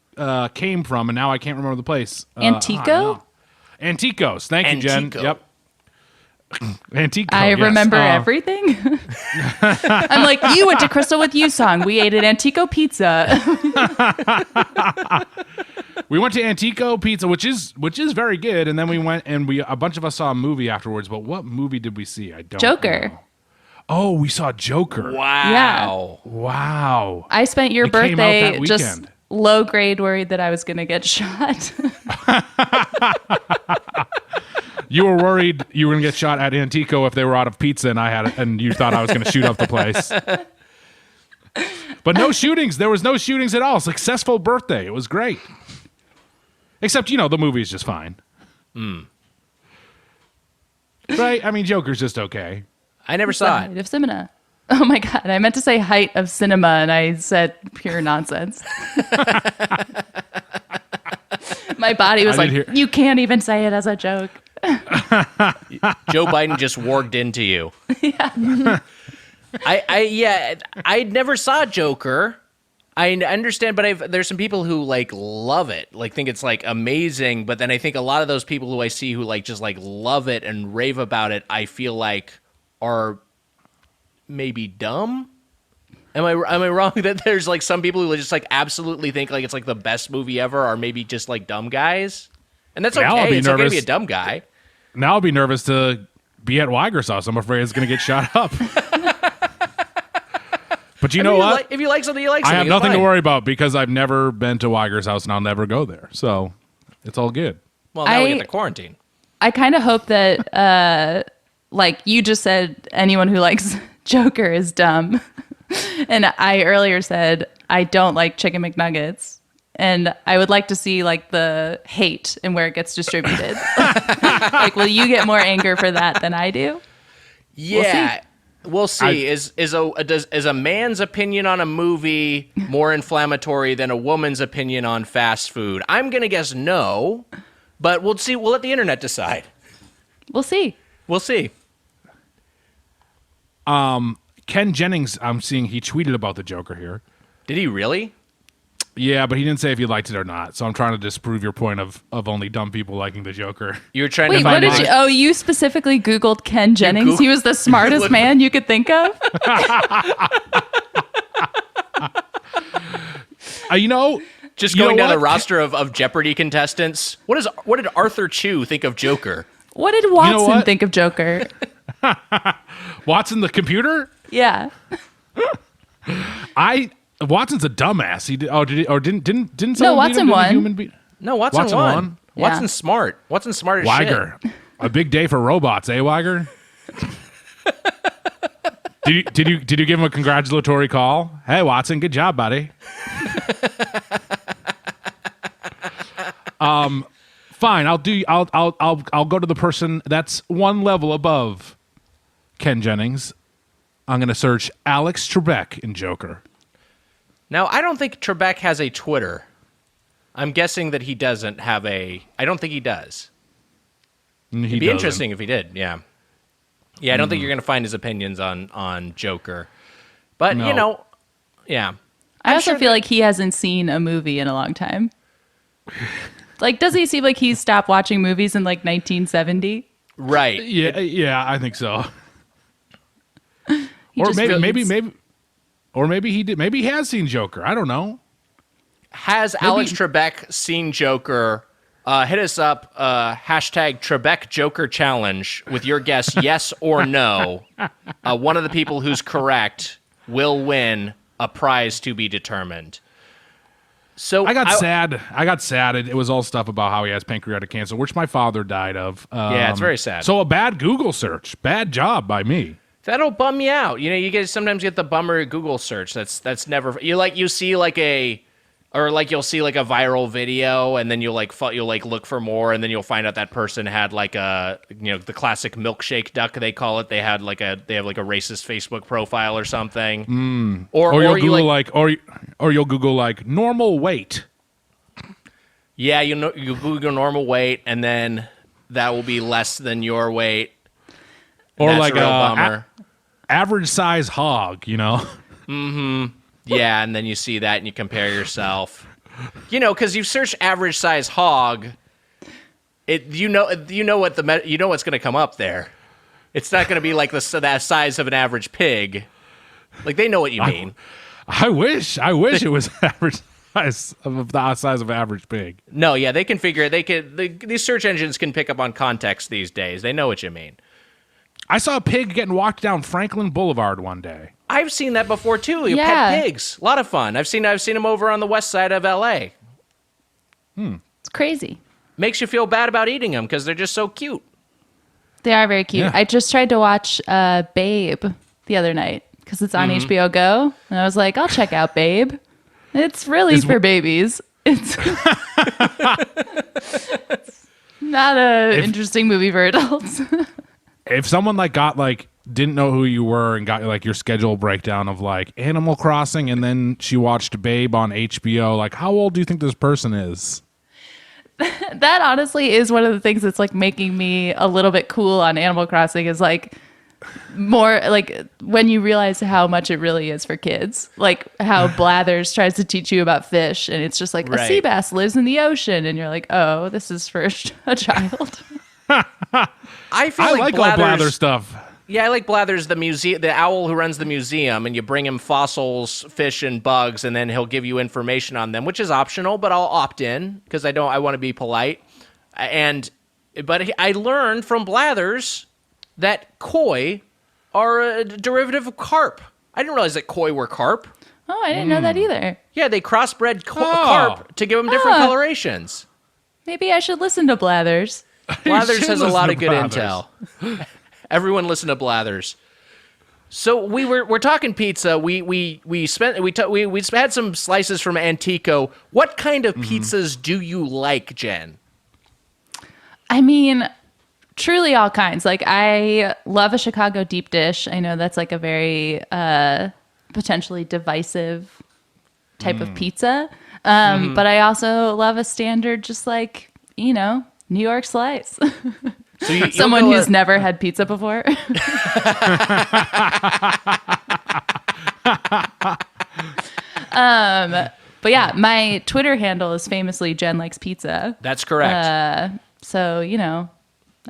came from, and now I can't remember the place.
Antico?
No. Anticos. Thank you, Jen.
Antico.
Yep. Antico.
I
yes.
remember everything. I'm like, you went to Crystal with You Song. We ate at Antico Pizza.
We went to Antico Pizza, which is very good, and then we went and a bunch of us saw a movie afterwards. But what movie did we see? I don't
Joker.
know. Oh, we saw Joker.
Wow.
Wow.
I spent your
It came out
birthday
that
just
weekend.
low grade worried that I was going to get shot.
You were worried you were going to get shot at Antico if they were out of pizza, and you thought I was going to shoot up the place. But no shootings. There was no shootings at all. Successful birthday. It was great. Except, the movie is just fine. Right? I mean, Joker's just okay.
I never saw
Height
it.
of cinema. Oh my God. I meant to say height of cinema and I said pure nonsense. My body was
I
like,
did hear-
you can't even say it as a joke.
Joe Biden just warged into you. Yeah. I never saw Joker. I understand, but there's some people who love it, think it's amazing. But then I think a lot of those people who I see who just love it and rave about it, I feel like are maybe dumb. Am I wrong that there's some people who just absolutely think it's the best movie ever, are maybe just dumb guys, and that's
Now I'll
okay.
be
It's okay to
nervous.
be a dumb guy.
Now I'll be nervous to be at Wiger's house. I'm afraid it's going to get shot up. But you know what?
If you like something, you like
I
something.
have
it's
nothing to
fine.
worry about because I've never been to Wiger's house and I'll never go there. So it's all good.
Well, now we
I-
get the quarantine.
I kind of hope that, you just said anyone who likes Joker is dumb. And I earlier said I don't like chicken McNuggets. And I would like to see the hate and where it gets distributed. Will you get more anger for that than I do?
Yeah, we'll see. Is a man's opinion on a movie more inflammatory than a woman's opinion on fast food? I'm gonna guess no, but we'll see. We'll let the internet decide.
We'll see.
We'll see.
Ken Jennings, I'm seeing he tweeted about the Joker here.
Did he really?
Yeah, but he didn't say if he liked it or not. So I'm trying to disprove your point of only dumb people liking the Joker.
You were trying to
Wait, what
find
did
my-
you? Oh, you specifically Googled Ken Jennings. He was the smartest man you could think of.
Just
You know
going down the
what?
roster of Jeopardy contestants. What did Arthur Chu think of Joker?
What did Watson
what?
think of Joker?
Watson the computer?
Yeah.
Watson's a dumbass. He did, didn't
No,
someone beat him?
Watson
Didn't a
won.
human beat-
No, Watson
Watson
won.
won?
Watson's smart. Watson's smart as
Wiger.
shit.
A big day for robots, eh, Wiger? Did you give him a congratulatory call? Hey, Watson, good job, buddy. Fine. I'll go to the person that's one level above Ken Jennings. I'm gonna search Alex Trebek in Joker.
Now, I don't think Trebek has a Twitter. I'm guessing that he doesn't have a... I don't think he does. It'd be interesting if he did, yeah. Yeah, I don't think you're going to find his opinions on Joker. But,
No.
yeah.
I also feel like he hasn't seen a movie in a long time. Does he seem like he stopped watching movies in 1970?
Right.
Yeah, I think so.
He
Or
just
maybe he did. Maybe he has seen Joker. I don't know.
Has Alex Trebek seen Joker? Hit us up, hashtag Trebek Joker Challenge with your guess, yes or no. One of the people who's correct will win a prize to be determined. So
I got sad. It was all stuff about how he has pancreatic cancer, which my father died of.
Yeah, it's very sad.
So a bad Google search. Bad job by me.
That'll bum you out. You guys sometimes get the bummer Google search. That's never you'll see you'll see a viral video and then you'll look for more and then you'll find out that person had the classic milkshake duck they call it. They have a racist Facebook profile or something.
Or you'll Google you'll Google normal weight.
Yeah, you Google normal weight, and then that will be less than your weight.
Or
That's
like
a real bummer.
Average size hog, you know?
Yeah, and then you see that and you compare yourself. Because you search average size hog, you know what's going to come up there. It's not going to be like that size of an average pig. Like they know what you mean.
I wish it was average size of the size of an average pig.
No, yeah, they can figure it. These search engines can pick up on context these days. They know what you mean.
I saw a pig getting walked down Franklin Boulevard one day.
I've seen that before too. You
Yeah.
pet pigs, a lot of fun. I've seen them over on the west side of LA.
It's crazy.
Makes you feel bad about eating them because they're just so cute.
They are very cute.
Yeah.
I just tried to watch Babe the other night because it's on HBO Go, and I was like, I'll check out Babe. It's really for babies. It's not an interesting movie for adults.
If someone didn't know who you were and got like your schedule breakdown of like Animal Crossing and then she watched Babe on HBO, like how old do you think this person is?
That honestly is one of the things that's like making me a little bit cool on Animal Crossing is like more like when you realize how much it really is for kids, like how Blathers tries to teach you about fish and it's just like a sea bass lives in the ocean and you're like, oh, this is for a child.
I feel
I like all Blather stuff.
Yeah, I like Blathers, the owl who runs the museum, and you bring him fossils, fish, and bugs, and then he'll give you information on them, which is optional, but I'll opt in because I want to be polite. But I learned from Blathers that koi are a derivative of carp. I didn't realize that koi were carp.
Oh, I didn't know that either.
Yeah, they crossbred carp to give them different colorations.
Maybe I should listen to Blathers.
Blathers has a lot of good
Blathers.
intel. Everyone listen to Blathers. So we're talking pizza. We had some slices from Antico. What kind of pizzas do you like, Jen?
I mean, truly all kinds. Like I love a Chicago deep dish. I know that's like a very potentially divisive type of pizza. But I also love a standard, just like, New York slice.
So
Someone who's never had pizza before. But yeah, my Twitter handle is famously Jen Likes Pizza.
That's correct.
So,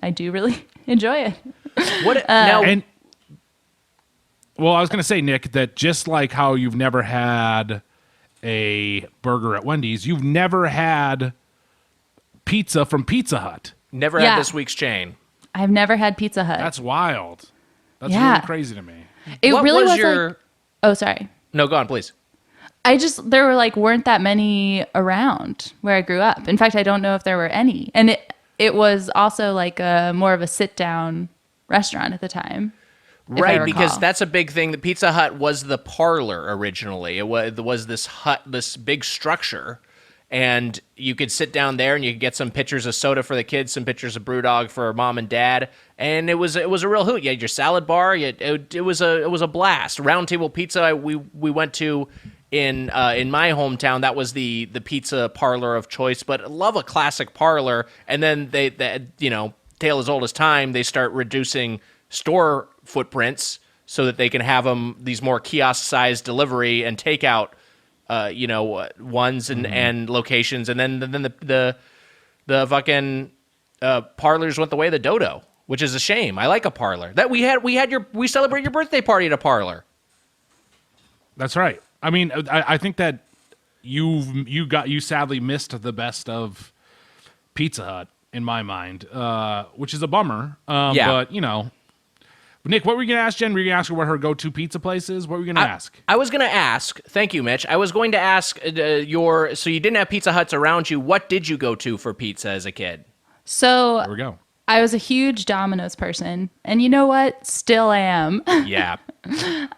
I do really enjoy it.
Well, I was going to say, Nick, that just like how you've never had a burger at Wendy's, you've never had pizza from Pizza Hut.
Never had this week's chain.
I've never had Pizza Hut.
That's wild. That's
Yeah.
really crazy to me.
It
What
really
was
was
your-
like, oh, sorry.
No, go on, please.
There weren't that many around where I grew up. In fact, I don't know if there were any. And it was also like more of a sit down restaurant at the time. if I
Right, because
recall.
that's a big thing. The Pizza Hut was the parlor originally. It was this hut, this big structure, and you could sit down there and you could get some pitchers of soda for the kids, some pitchers of BrewDog for mom and dad, and it was a real hoot. You had your salad bar. It was a blast. Round Table Pizza we went to in my hometown. That was the pizza parlor of choice. But I love a classic parlor. And then they tale as old as time. They start reducing store footprints so that they can have them these more kiosk-sized delivery and takeout, ones and locations, and then the fucking parlors went the way of the dodo, which is a shame. I like a parlor. That we celebrate your birthday party at a parlor.
That's right. I mean, I think that you sadly missed the best of Pizza Hut in my mind, which is a bummer.
Yeah.
But Nick, what were you going to ask Jen? Were you going to ask her what her go-to pizza place is? What were you going to ask?
I was going to ask. Thank you, Mitch. I was going to ask so you didn't have Pizza Huts around you. What did you go to for pizza as a kid?
So
There we go.
I was a huge Domino's person. And you know what? Still am.
Yeah.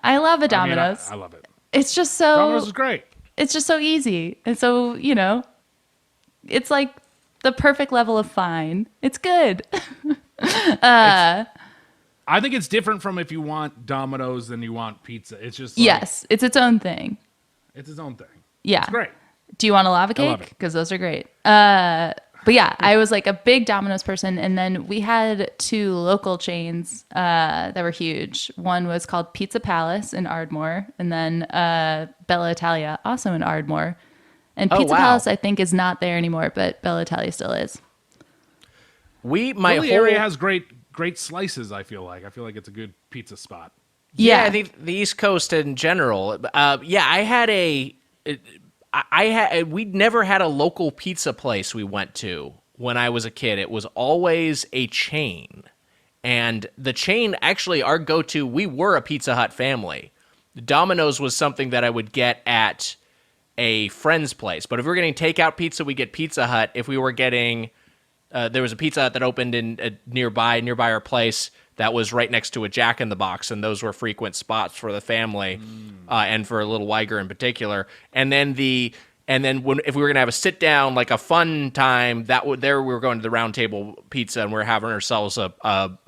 I love a
I mean,
Domino's.
I love it.
It's just so
Domino's is great.
it's just so easy. And so, it's like the perfect level of fine. It's good.
I think it's different from if you want Domino's than you want pizza. It's just
Yes, it's its own thing.
it's its own thing.
Yeah.
It's great.
Do you want a lava
I love
cake?
it.
Because those are great. But yeah, I was like a big Domino's person. And then we had 2 local chains that were huge. One was called Pizza Palace in Ardmore, and then Bella Italia, also in Ardmore. And Pizza Palace, I think, is not there anymore, but Bella Italia still is.
The area has great slices, I feel like it's a good pizza spot.
Yeah, I think the East Coast in general. We never had a local pizza place we went to when I was a kid. It was always a chain. And the chain, actually, our go-to, we were a Pizza Hut family. Domino's was something that I would get at a friend's place. But if we were getting takeout pizza, we get Pizza Hut. If we were getting... there was a Pizza Hut that opened in nearby our place that was right next to a Jack in the Box, and those were frequent spots for the family, and for little Wiger in particular. And then if we were gonna have a sit down, like a fun time, we were going to the Round Table Pizza, and we were having ourselves a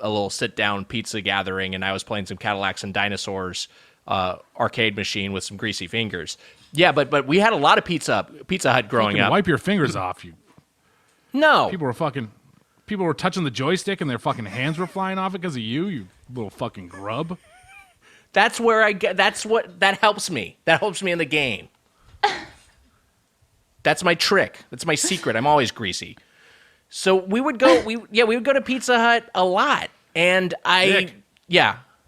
little sit down pizza gathering, and I was playing some Cadillacs and Dinosaurs arcade machine with some greasy fingers. Yeah, but we had a lot of Pizza Hut growing up.
Wipe your fingers off, you.
No,
People were touching the joystick and their fucking hands were flying off it because of you little fucking grub.
that's where that helps me. That helps me in the game. That's my trick. That's my secret. I'm always greasy. So we would go. We would go to Pizza Hut a lot, and
Nick,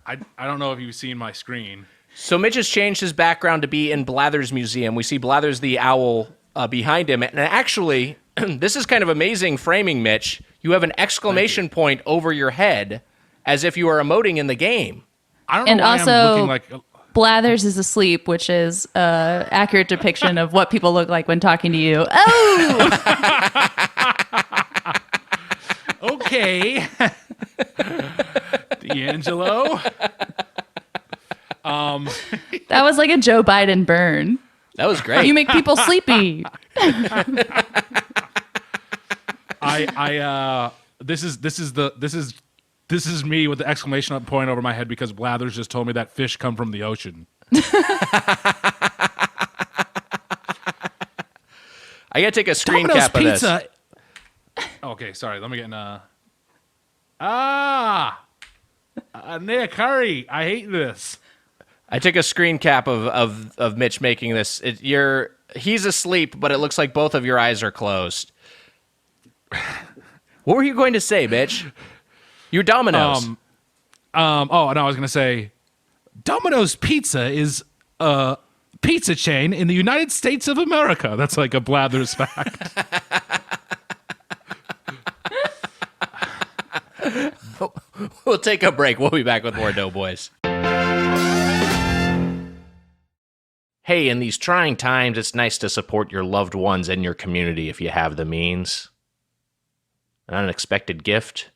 I don't know if you've seen my screen.
So Mitch has changed his background to be in Blather's museum. We see Blathers the owl behind him, and actually, this is kind of amazing framing, Mitch. You have an exclamation point over your head, as if you are emoting in the game.
I don't know
And
why
also,
I'm looking like.
Blathers is asleep, which is an accurate depiction of what people look like when talking to you. Oh!
Okay. D'Angelo.
That was like a Joe Biden burn.
That was great.
You make people sleepy.
This is me with the exclamation point over my head because Blathers just told me that fish come from the ocean.
I gotta take a screen
Domino's
cap of this.
pizza. Okay, sorry. Let me get Nick, hurry! I hate this.
I took a screen cap of Mitch making this. He's asleep, but it looks like both of your eyes are closed. What were you going to say, Mitch? You're Domino's.
Oh, and I was gonna say, Domino's Pizza is a pizza chain in the United States of America. That's like a Blathers fact.
We'll take a break. We'll be back with more Doughboys. Hey, in these trying times, it's nice to support your loved ones and your community if you have the means. An unexpected gift,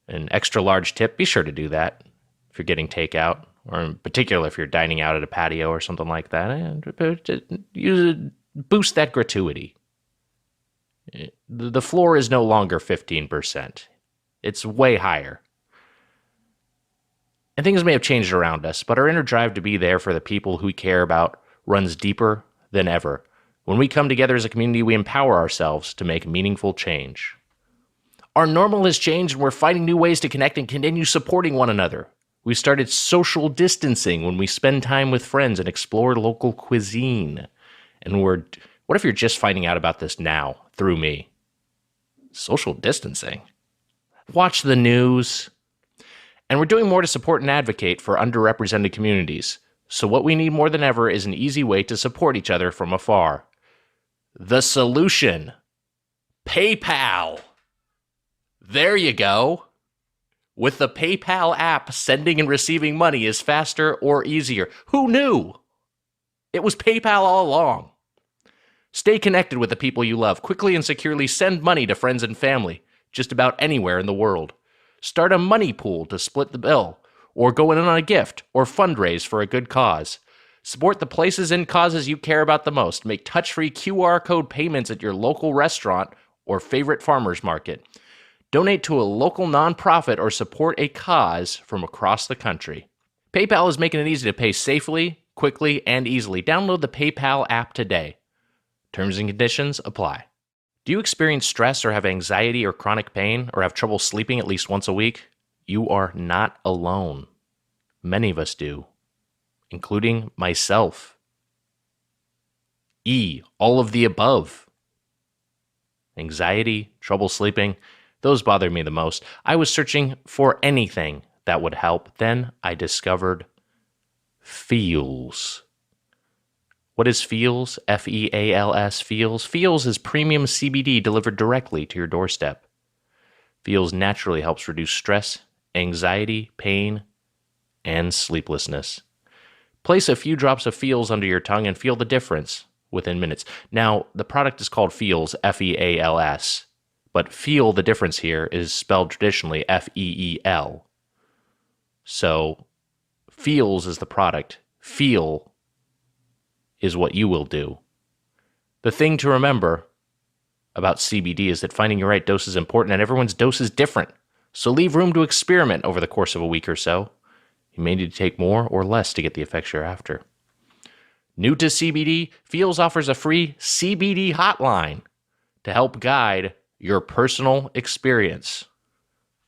an extra large tip, be sure to do that if you're getting takeout, or in particular if you're dining out at a patio or something like that. Boost that gratuity. The floor is no longer 15%. It's way higher. And things may have changed around us, but our inner drive to be there for the people who we care about runs deeper than ever. When we come together as a community, we empower ourselves to make meaningful change. Our normal has changed, and we're finding new ways to connect and continue supporting one another. We started social distancing when we spend time with friends and explore local cuisine. And what if you're just finding out about this now, through me? Social distancing? Watch the news. And we're doing more to support and advocate for underrepresented communities. So what we need more than ever is an easy way to support each other from afar. The solution. PayPal. There you go. With the PayPal app, sending and receiving money is faster or easier. Who knew? It was PayPal all along. Stay connected with the people you love. Quickly and securely send money to friends and family, just about anywhere in the world. Start a money pool to split the bill, or go in on a gift, or fundraise for a good cause. Support the places and causes you care about the most. Make touch-free QR code payments at your local restaurant or favorite farmer's market. Donate to a local nonprofit or support a cause from across the country. PayPal is making it easy to pay safely, quickly, and easily. Download the PayPal app today.
Terms and conditions apply. Do you experience stress or have anxiety or chronic pain or have trouble sleeping at least once a week? You are not alone. Many of us do, including myself. All of the above. Anxiety, trouble sleeping, those bother me the most. I was searching for anything that would help. Then I discovered Feels. What is Feels? Feals, Feels. Feels is premium CBD delivered directly to your doorstep. Feels naturally helps reduce stress, anxiety, pain, and sleeplessness. Place a few drops of Feels under your tongue and feel the difference within minutes. Now, the product is called Feels, Feals, but feel the difference here is spelled traditionally Feel. So, Feels is the product. Feel is what you will do. The thing to remember about CBD is that finding your right dose is important, and everyone's dose is different. So leave room to experiment over the course of a week or so. You may need to take more or less to get the effects you're after. New to CBD, Feels offers a free CBD hotline to help guide your personal experience.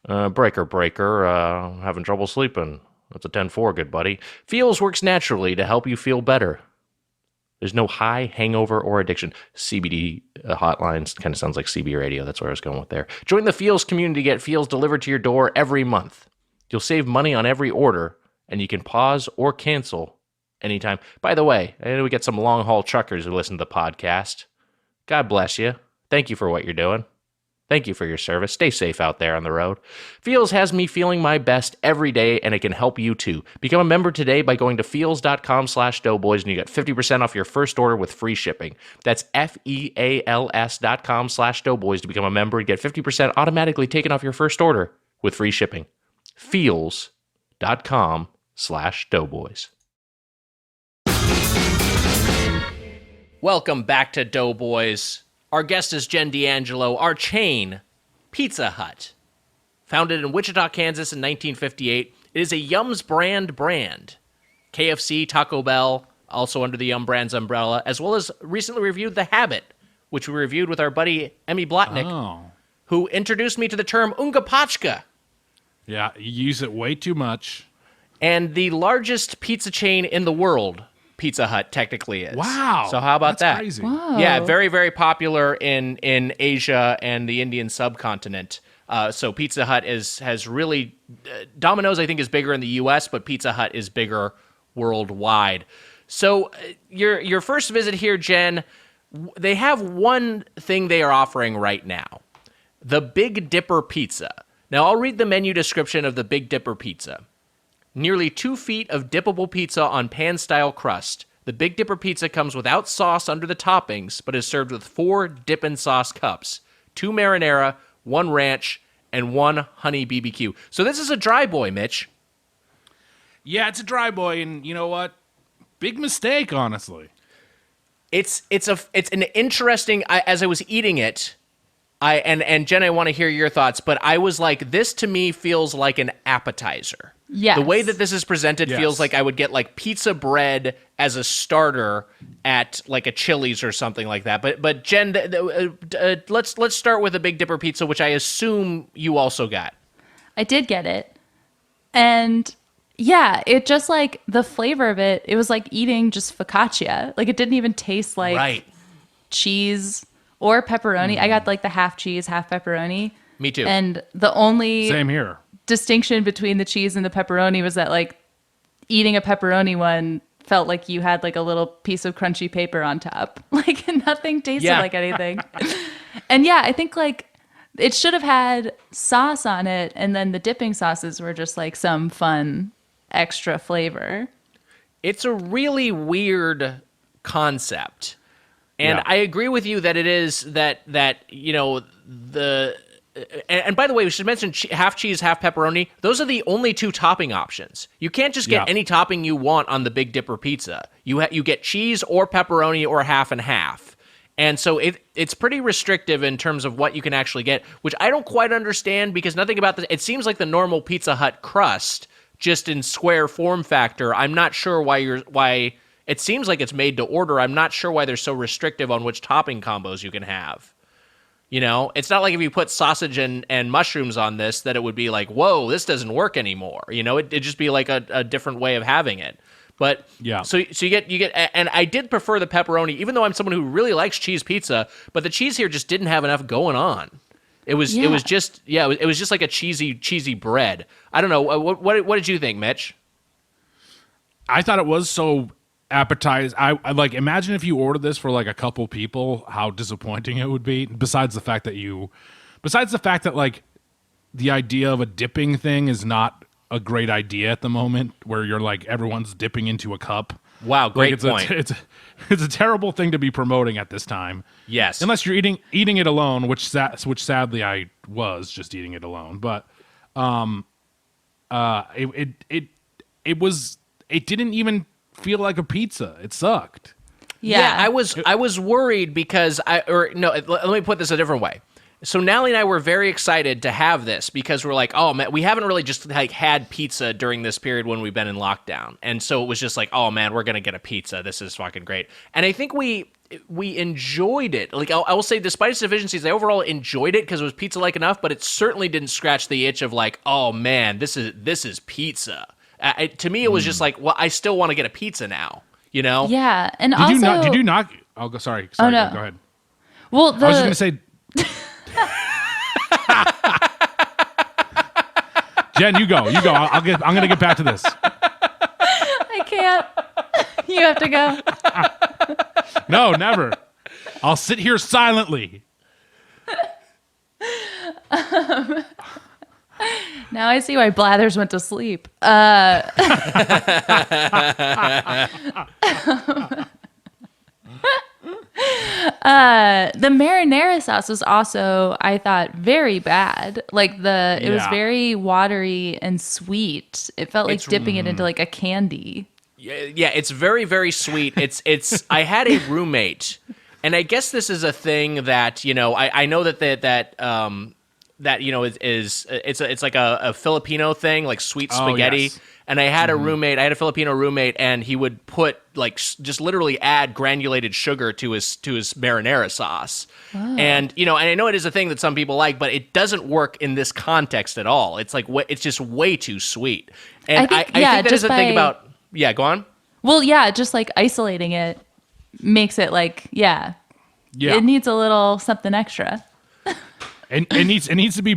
Breaker, having trouble sleeping. That's a 10-4, good buddy. Feels works naturally to help you feel better. There's no high, hangover, or addiction. CBD hotlines kind of sounds like CB radio. That's where I was going with there. Join the Feels community to get Feels delivered to your door every month. You'll save money on every order, and you can pause or cancel anytime. By the way, I know we get some long-haul truckers who listen to the podcast. God bless you. Thank you for what you're doing. Thank you for your service. Stay safe out there on the road. Feels has me feeling my best every day, and it can help you too. Become a member today by going to feels.com/doughboys, and you get 50% off your first order with free shipping. That's feals.com/doughboys to become a member and get 50% automatically taken off your first order with free shipping. Feels.com/doughboys.
Welcome back to Doughboys. Our guest is Jen D'Angelo. Our chain, Pizza Hut. Founded in Wichita, Kansas in 1958, it is a Yums brand. KFC, Taco Bell, also under the Yum Brands umbrella, as well as recently reviewed The Habit, which we reviewed with our buddy Emmy Blotnick, who introduced me to the term Unga Pachka.
Yeah, you use it way too much.
And the largest pizza chain in the world, Pizza Hut technically is.
Wow.
So how about
That's
that?
Crazy.
Wow.
Yeah, very, very popular in Asia and the Indian subcontinent. So Pizza Hut has really Domino's I think is bigger in the U.S., but Pizza Hut is bigger worldwide. So your first visit here, Jen, they have one thing they are offering right now, the Big Dipper Pizza. Now I'll read the menu description of the Big Dipper Pizza. Nearly 2 feet of dippable pizza on pan-style crust. The Big Dipper Pizza comes without sauce under the toppings, but is served with 4 Dippin' Sauce cups, 2 marinara, 1 ranch, and 1 honey BBQ. So this is a dry boy, Mitch.
Yeah, it's a dry boy, and you know what? Big mistake, honestly.
It's an interesting. As I was eating it, and Jen, I want to hear your thoughts, but I was like, this to me feels like an appetizer.
Yes.
The way that this is presented
Yes.
feels like I would get like pizza bread as a starter at like a Chili's or something like that. But Jen, let's start with a Big Dipper Pizza, which I assume you also got.
I did get it. And yeah, it just like the flavor of it, it was like eating just focaccia. Like it didn't even taste like cheese or pepperoni. I got like the half cheese, half pepperoni.
Me too.
And the only
Same here.
distinction between the cheese and the pepperoni was that like eating a pepperoni one felt like you had like a little piece of crunchy paper on top. Like nothing tasted like anything. And yeah, I think like it should have had sauce on it, and then the dipping sauces were just like some fun extra flavor. It's
a really weird concept. And
Yeah.
I agree with you that it is that you know, the and by the way, we should mention half cheese, half pepperoni. Those are the only 2 topping options. You can't just get any topping you want on the Big Dipper Pizza. You get cheese or pepperoni or half and half. And so it's pretty restrictive in terms of what you can actually get, which I don't quite understand because nothing about this. It seems like the normal Pizza Hut crust, just in square form factor. I'm not sure why It seems like it's made to order. I'm not sure why they're so restrictive on which topping combos you can have. You know, it's not like if you put sausage and mushrooms on this that it would be like, whoa, this doesn't work anymore. You know, it'd just be like a different way of having it. But
yeah,
so you get, and I did prefer the pepperoni, even though I'm someone who really likes cheese pizza. But the cheese here just didn't have enough going on. It was just like a cheesy bread. I don't know. What did you think, Mitch?
I thought it was so appetizing. I like, imagine if you ordered this for like a couple people, how disappointing it would be. Besides the fact that like the idea of a dipping thing is not a great idea at the moment, where you're like everyone's dipping into a cup.
Wow, great point.
It's a terrible thing to be promoting at this time. Yes, unless you're eating it alone, which sadly I was just eating it alone. But it didn't even feel like a pizza. It sucked.
Yeah, I was worried because let me put this a different way. So Nally and I were very excited to have this because we're like, oh man, we haven't really just like had pizza during this period when we've been in lockdown. And so it was just like, oh man, we're going to get a pizza. This is fucking great. And I think we enjoyed it. Like I will say, despite its deficiencies, I overall enjoyed it because it was pizza-like enough, but it certainly didn't scratch the itch of like, oh man, this is pizza. To me, it was just like, well, I still want to get a pizza now, you know?
Yeah. And
did you not? Oh, sorry.
Oh, no.
Go ahead.
Well,
I was just going to say... Jen, you go. I'm going to get back to this.
I can't. You have to go.
No, never. I'll sit here silently.
Now I see why Blathers went to sleep. The marinara sauce was also, I thought, very bad. Like it was very watery and sweet. It felt like dipping it into like a candy.
Yeah, it's very, very sweet. It's. I had a roommate, and I guess this is a thing that, you know, I know that you know it's like a Filipino thing, like sweet spaghetti. Yes. And I had a Filipino roommate, and he would put like just literally add granulated sugar to his marinara sauce. Oh. And you know, and I know it is a thing that some people like, but it doesn't work in this context at all. It's like it's just way too sweet. And I think that is a thing about. Yeah, go on.
Well, yeah, just like isolating it makes it like it needs a little something extra.
And it needs to be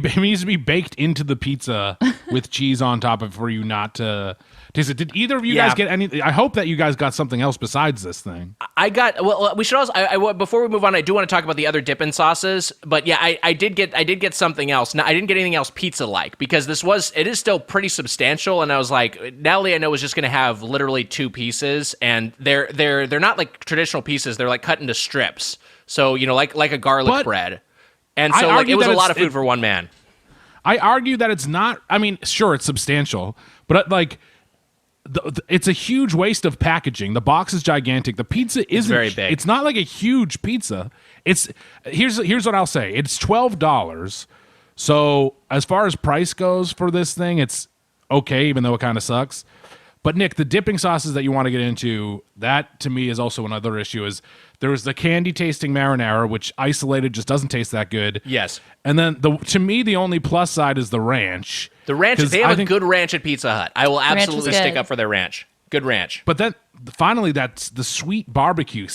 baked into the pizza with cheese on top of it for you not to taste it. Did either of you guys get any? I hope that you guys got something else besides this thing. I got. Well,
we should also. Before we move on, I do want to talk about the other dipping sauces. But yeah, I did get something else. Now I didn't get anything else pizza like because it is still pretty substantial. And I was like, Natalie, I know was just going to have literally 2 pieces, and they're not like traditional pieces. They're like cut into strips. So you know, like a garlic bread. And so like, it was a lot of food for one man.
I argue that it's not. I mean, sure, it's substantial, but like, it's a huge waste of packaging. The box is gigantic. The pizza isn't
very big.
It's not like a huge pizza. Here's what I'll say. It's $12. So as far as price goes for this thing, it's okay, even though it kind of sucks. But Nick, the dipping sauces that you want to get into, that to me is also another issue. Is there's the candy tasting marinara, which isolated just doesn't taste that good.
Yes.
And then to me, the only plus side is the ranch.
The ranch, they have a good ranch at Pizza Hut. I will absolutely stick up for their ranch. Good ranch.
But then finally, that's the sweet barbecue.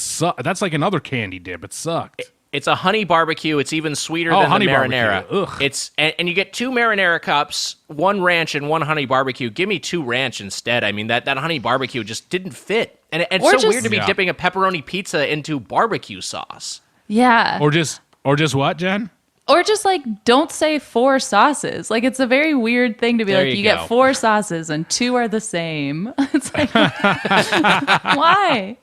That's like another candy dip. It sucked.
It's a honey barbecue. It's even sweeter than the marinara. It's and you get 2 marinara cups, 1 ranch and 1 honey barbecue. Give me 2 ranch instead. I mean, that honey barbecue just didn't fit. And it's so weird to be dipping a pepperoni pizza into barbecue sauce.
Yeah.
Or just what, Jen?
Or just like don't say 4 sauces. Like it's a very weird thing to be like you get 4 sauces and 2 are the same. It's like why?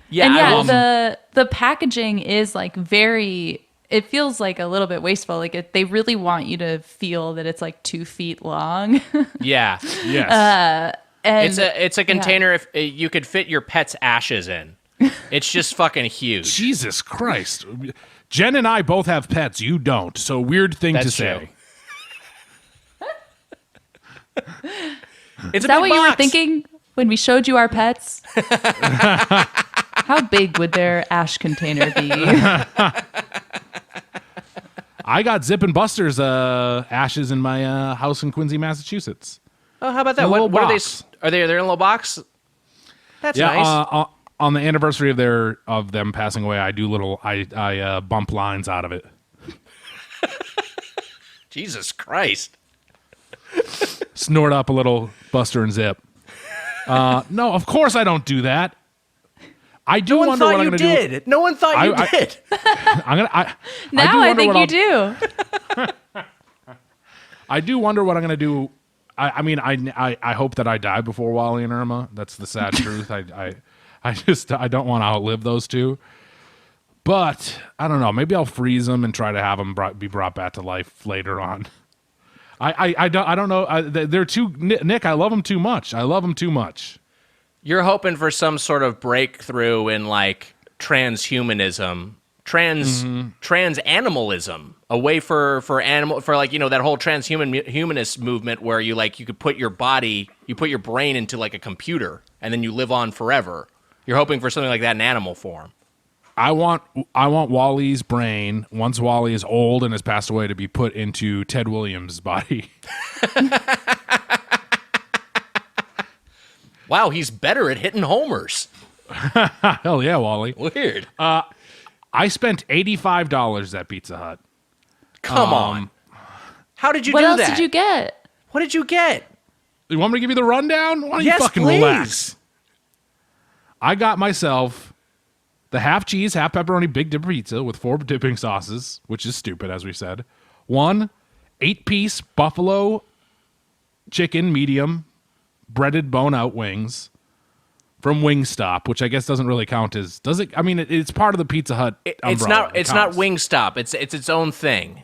Yeah, and the packaging is like it feels like a little bit wasteful. Like they really want you to feel that it's like 2 feet long.
Yeah.
Yes.
And
it's a container if you could fit your pet's ashes in. It's just fucking huge.
Jesus Christ. Jen and I both have pets. You don't. So weird thing to say.
Is
that what you were thinking When we showed you our pets, how big would their ash container be?
I got Zip and Buster's ashes in my house in Quincy, Massachusetts.
Oh, how about that?
In a little
What are they?
box.
Are they? They're in a little box. That's
Yeah,
nice.
on the anniversary of them passing away, I do I bump lines out of it.
Jesus Christ.
Snort up a little Buster and Zip. No, of course I don't do that. I do
No one
wonder what
thought
I'm
you
going to do.
did. No one thought you did.
Now I think you
I'll-
do.
I do wonder what I'm going to do. I mean, I hope that I die before Wally and Irma. That's the sad truth. I don't want to outlive those two. But I don't know. Maybe I'll freeze them and try to have them be brought back to life later on. I don't know. They're too Nick. I love them too much.
You're hoping for some sort of breakthrough in like transhumanism, trans animalism, a way for like, you know, that whole humanist movement where you could put your brain into like a computer and then you live on forever. You're hoping for something like that in animal form.
I want Wally's brain, once Wally is old and has passed away, to be put into Ted Williams' body.
Wow, he's better at hitting homers.
Hell yeah, Wally.
Weird.
I spent $85 at Pizza Hut.
Come on. How did you
What
do
else
that?
did you get?
What did you get?
You want me to give you the rundown? Why don't
Yes,
you fucking
please.
relax? I got myself the half cheese, half pepperoni Big Dipper pizza with 4 dipping sauces, which is stupid, as we said. 1 8-piece buffalo chicken medium breaded bone-out wings from Wingstop, which I guess doesn't really count as... Does it? I mean, it's part of the Pizza Hut umbrella.
It's not Wingstop. It's its own thing.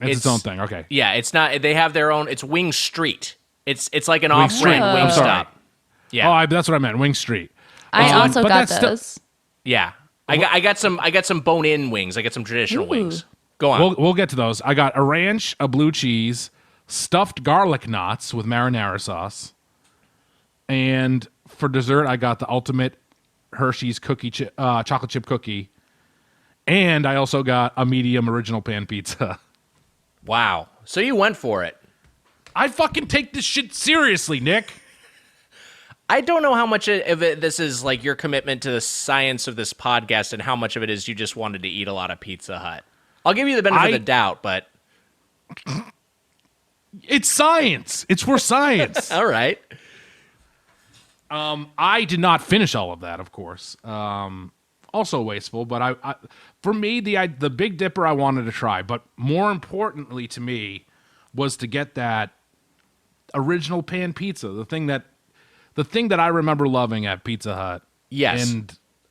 It's its own thing, okay.
Yeah, it's not. They have their own. It's Wing Street. It's like an
Wing Street.
off-brand
I'm sorry.
Wingstop. Yeah,
That's what I meant, Wing Street.
I also
but
got
that's still-
those.
yeah. I got some bone-in wings. I got some traditional wings. Go on.
We'll get to those. I got a ranch, a blue cheese, stuffed garlic knots with marinara sauce, and for dessert, I got the ultimate Hershey's chocolate chip cookie, and I also got a medium original pan pizza.
Wow. So you went for it.
I fucking take this shit seriously, Nick.
I don't know how much of it this is like your commitment to the science of this podcast and how much of it is you just wanted to eat a lot of Pizza Hut. I'll give you the benefit of the doubt, but...
It's science. It's for science.
All right.
I did not finish all of that, of course. Also wasteful, but I for me, the Big Dipper I wanted to try, but more importantly to me was to get that original pan pizza, the thing that I remember loving at Pizza Hut.
Yes.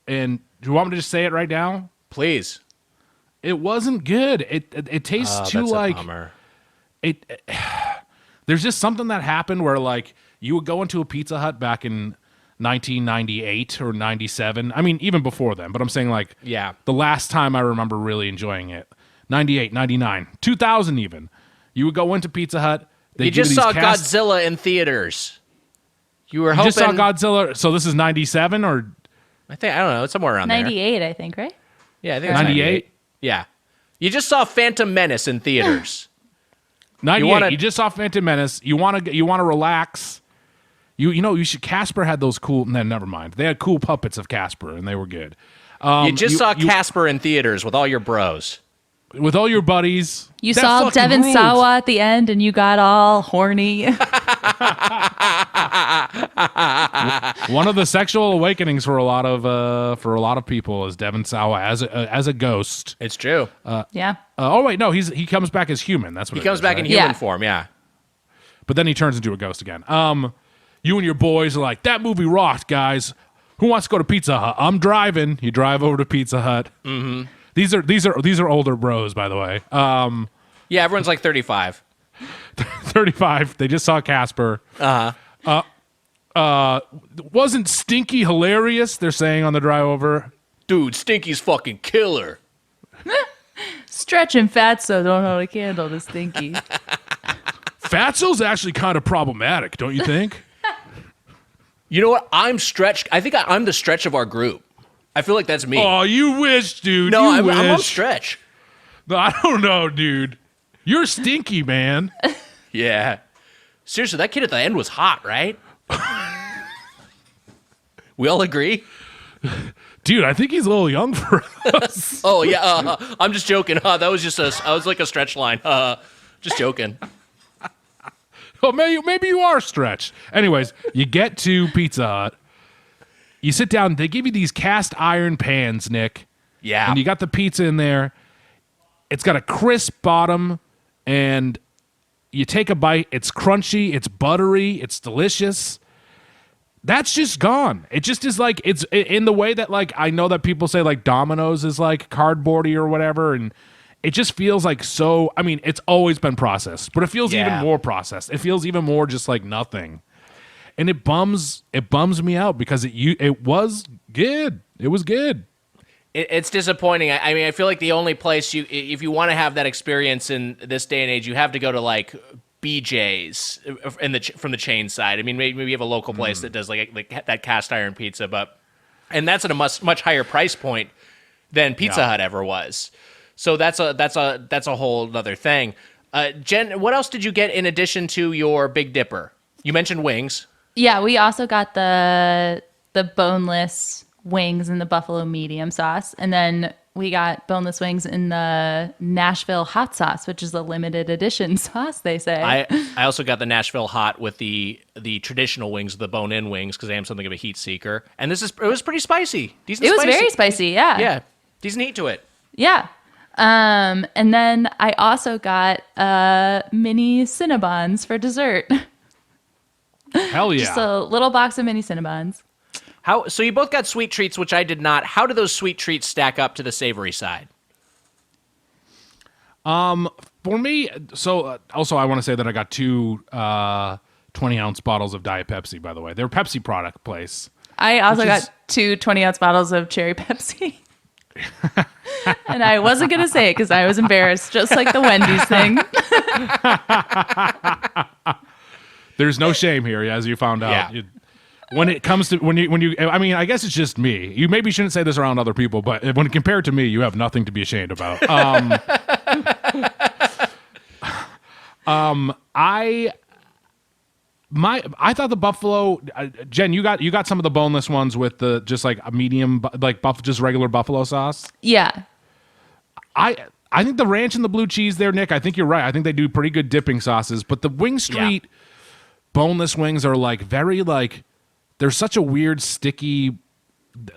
And do you want me to just say it right now?
Please.
It wasn't good. It tastes too
that's
like
a bummer.
There's just something that happened where like you would go into a Pizza Hut back in 1998 or 97. I mean, even before then, but I'm saying like
Yeah.
the last time I remember really enjoying it, 98, 99, 2000 even. You would go into Pizza Hut.
You just saw Godzilla in theaters. You were hoping...
just saw Godzilla. So this is 97 or
I don't know. It's somewhere around there.
98, I think, right?
Yeah, I think it's
98?
Yeah. You just saw Phantom Menace in theaters.
98. You just saw Phantom Menace. You want to relax. You should. Casper had those cool. No, never mind. They had cool puppets of Casper, and they were good.
You just saw Casper in theaters with all your bros.
With all your buddies.
You
That
saw
fucking
Devin
ruled.
Sawa at the end, and you got all horny.
One of the sexual awakenings for a lot of people is Devin Sawa as a ghost.
It's true.
Yeah.
Oh wait, no, he comes back as human. That's what
He comes back in
right?
human
Yeah.
form, yeah.
But then he turns into a ghost again. You and your boys are like, that movie rocked, guys. Who wants to go to Pizza Hut? I'm driving. You drive over to Pizza Hut. Mm-hmm. These are older bros, by the way.
Yeah, everyone's like 35.
35. They just saw Casper. Wasn't Stinky hilarious? They're saying on the drive over.
Dude, Stinky's fucking killer.
Stretch and Fatso don't know how to handle the stinky.
Fatso's actually kind of problematic, don't you think?
You know what? I'm stretched. I think I'm the stretch of our group. I feel like that's me.
Oh, you wish, dude.
No,
I'm
on stretch.
No, I don't know, dude. You're stinky, man.
Yeah. Seriously, that kid at the end was hot, right? We all agree?
Dude, I think he's a little young for us.
Oh, yeah. I'm just joking. That was just I was like a stretch line. Just joking.
Oh, maybe you are stretched. Anyways, you get to Pizza Hut. You sit down. They give you these cast iron pans, Nick.
Yeah.
And you got the pizza in there. It's got a crisp bottom, and you take a bite. It's crunchy. It's buttery. It's delicious. That's just gone. It just is like, it's in the way that, like, I know that people say, like, Domino's is, like, cardboardy or whatever, and it just feels like so, I mean, it's always been processed, but it feels even more processed. It feels even more just like nothing. And it bums me out because it was good. It was good.
It's disappointing. I mean, I feel like the only place if you want to have that experience in this day and age, you have to go to like BJ's from the chain side. I mean, maybe you have a local place that does like that cast iron pizza, and that's at a much higher price point than Pizza Hut ever was. So that's a whole other thing. Jen, what else did you get in addition to your Big Dipper? You mentioned wings.
Yeah, we also got the boneless wings in the buffalo medium sauce, and then we got boneless wings in the Nashville hot sauce, which is a limited edition sauce, they say.
I also got the Nashville hot with the traditional wings, the bone-in wings, because I am something of a heat seeker. And it was pretty spicy. Decent
it was
spicy.
very spicy, yeah.
Yeah, decent heat to it.
Yeah. And then I also got mini Cinnabons for dessert.
Hell yeah.
Just a little box of mini Cinnabons.
So you both got sweet treats, which I did not. How do those sweet treats stack up to the savory side?
For me, so also I want to say that I got two 20-ounce bottles of Diet Pepsi, by the way. They're Pepsi product place.
I also got two 20-ounce bottles of cherry Pepsi. And I wasn't going to say it because I was embarrassed, just like the Wendy's thing.
There's no shame here, as you found out.
Yeah.
When it comes to when you, I mean, I guess it's just me. You maybe shouldn't say this around other people, but when compared to me, you have nothing to be ashamed about. I thought the buffalo, Jen, you got some of the boneless ones with the just like a medium, like just regular buffalo sauce.
Yeah.
I think the ranch and the blue cheese there, Nick. I think you're right. I think they do pretty good dipping sauces, but the Wing Street boneless wings are like very like. They're such a weird, sticky,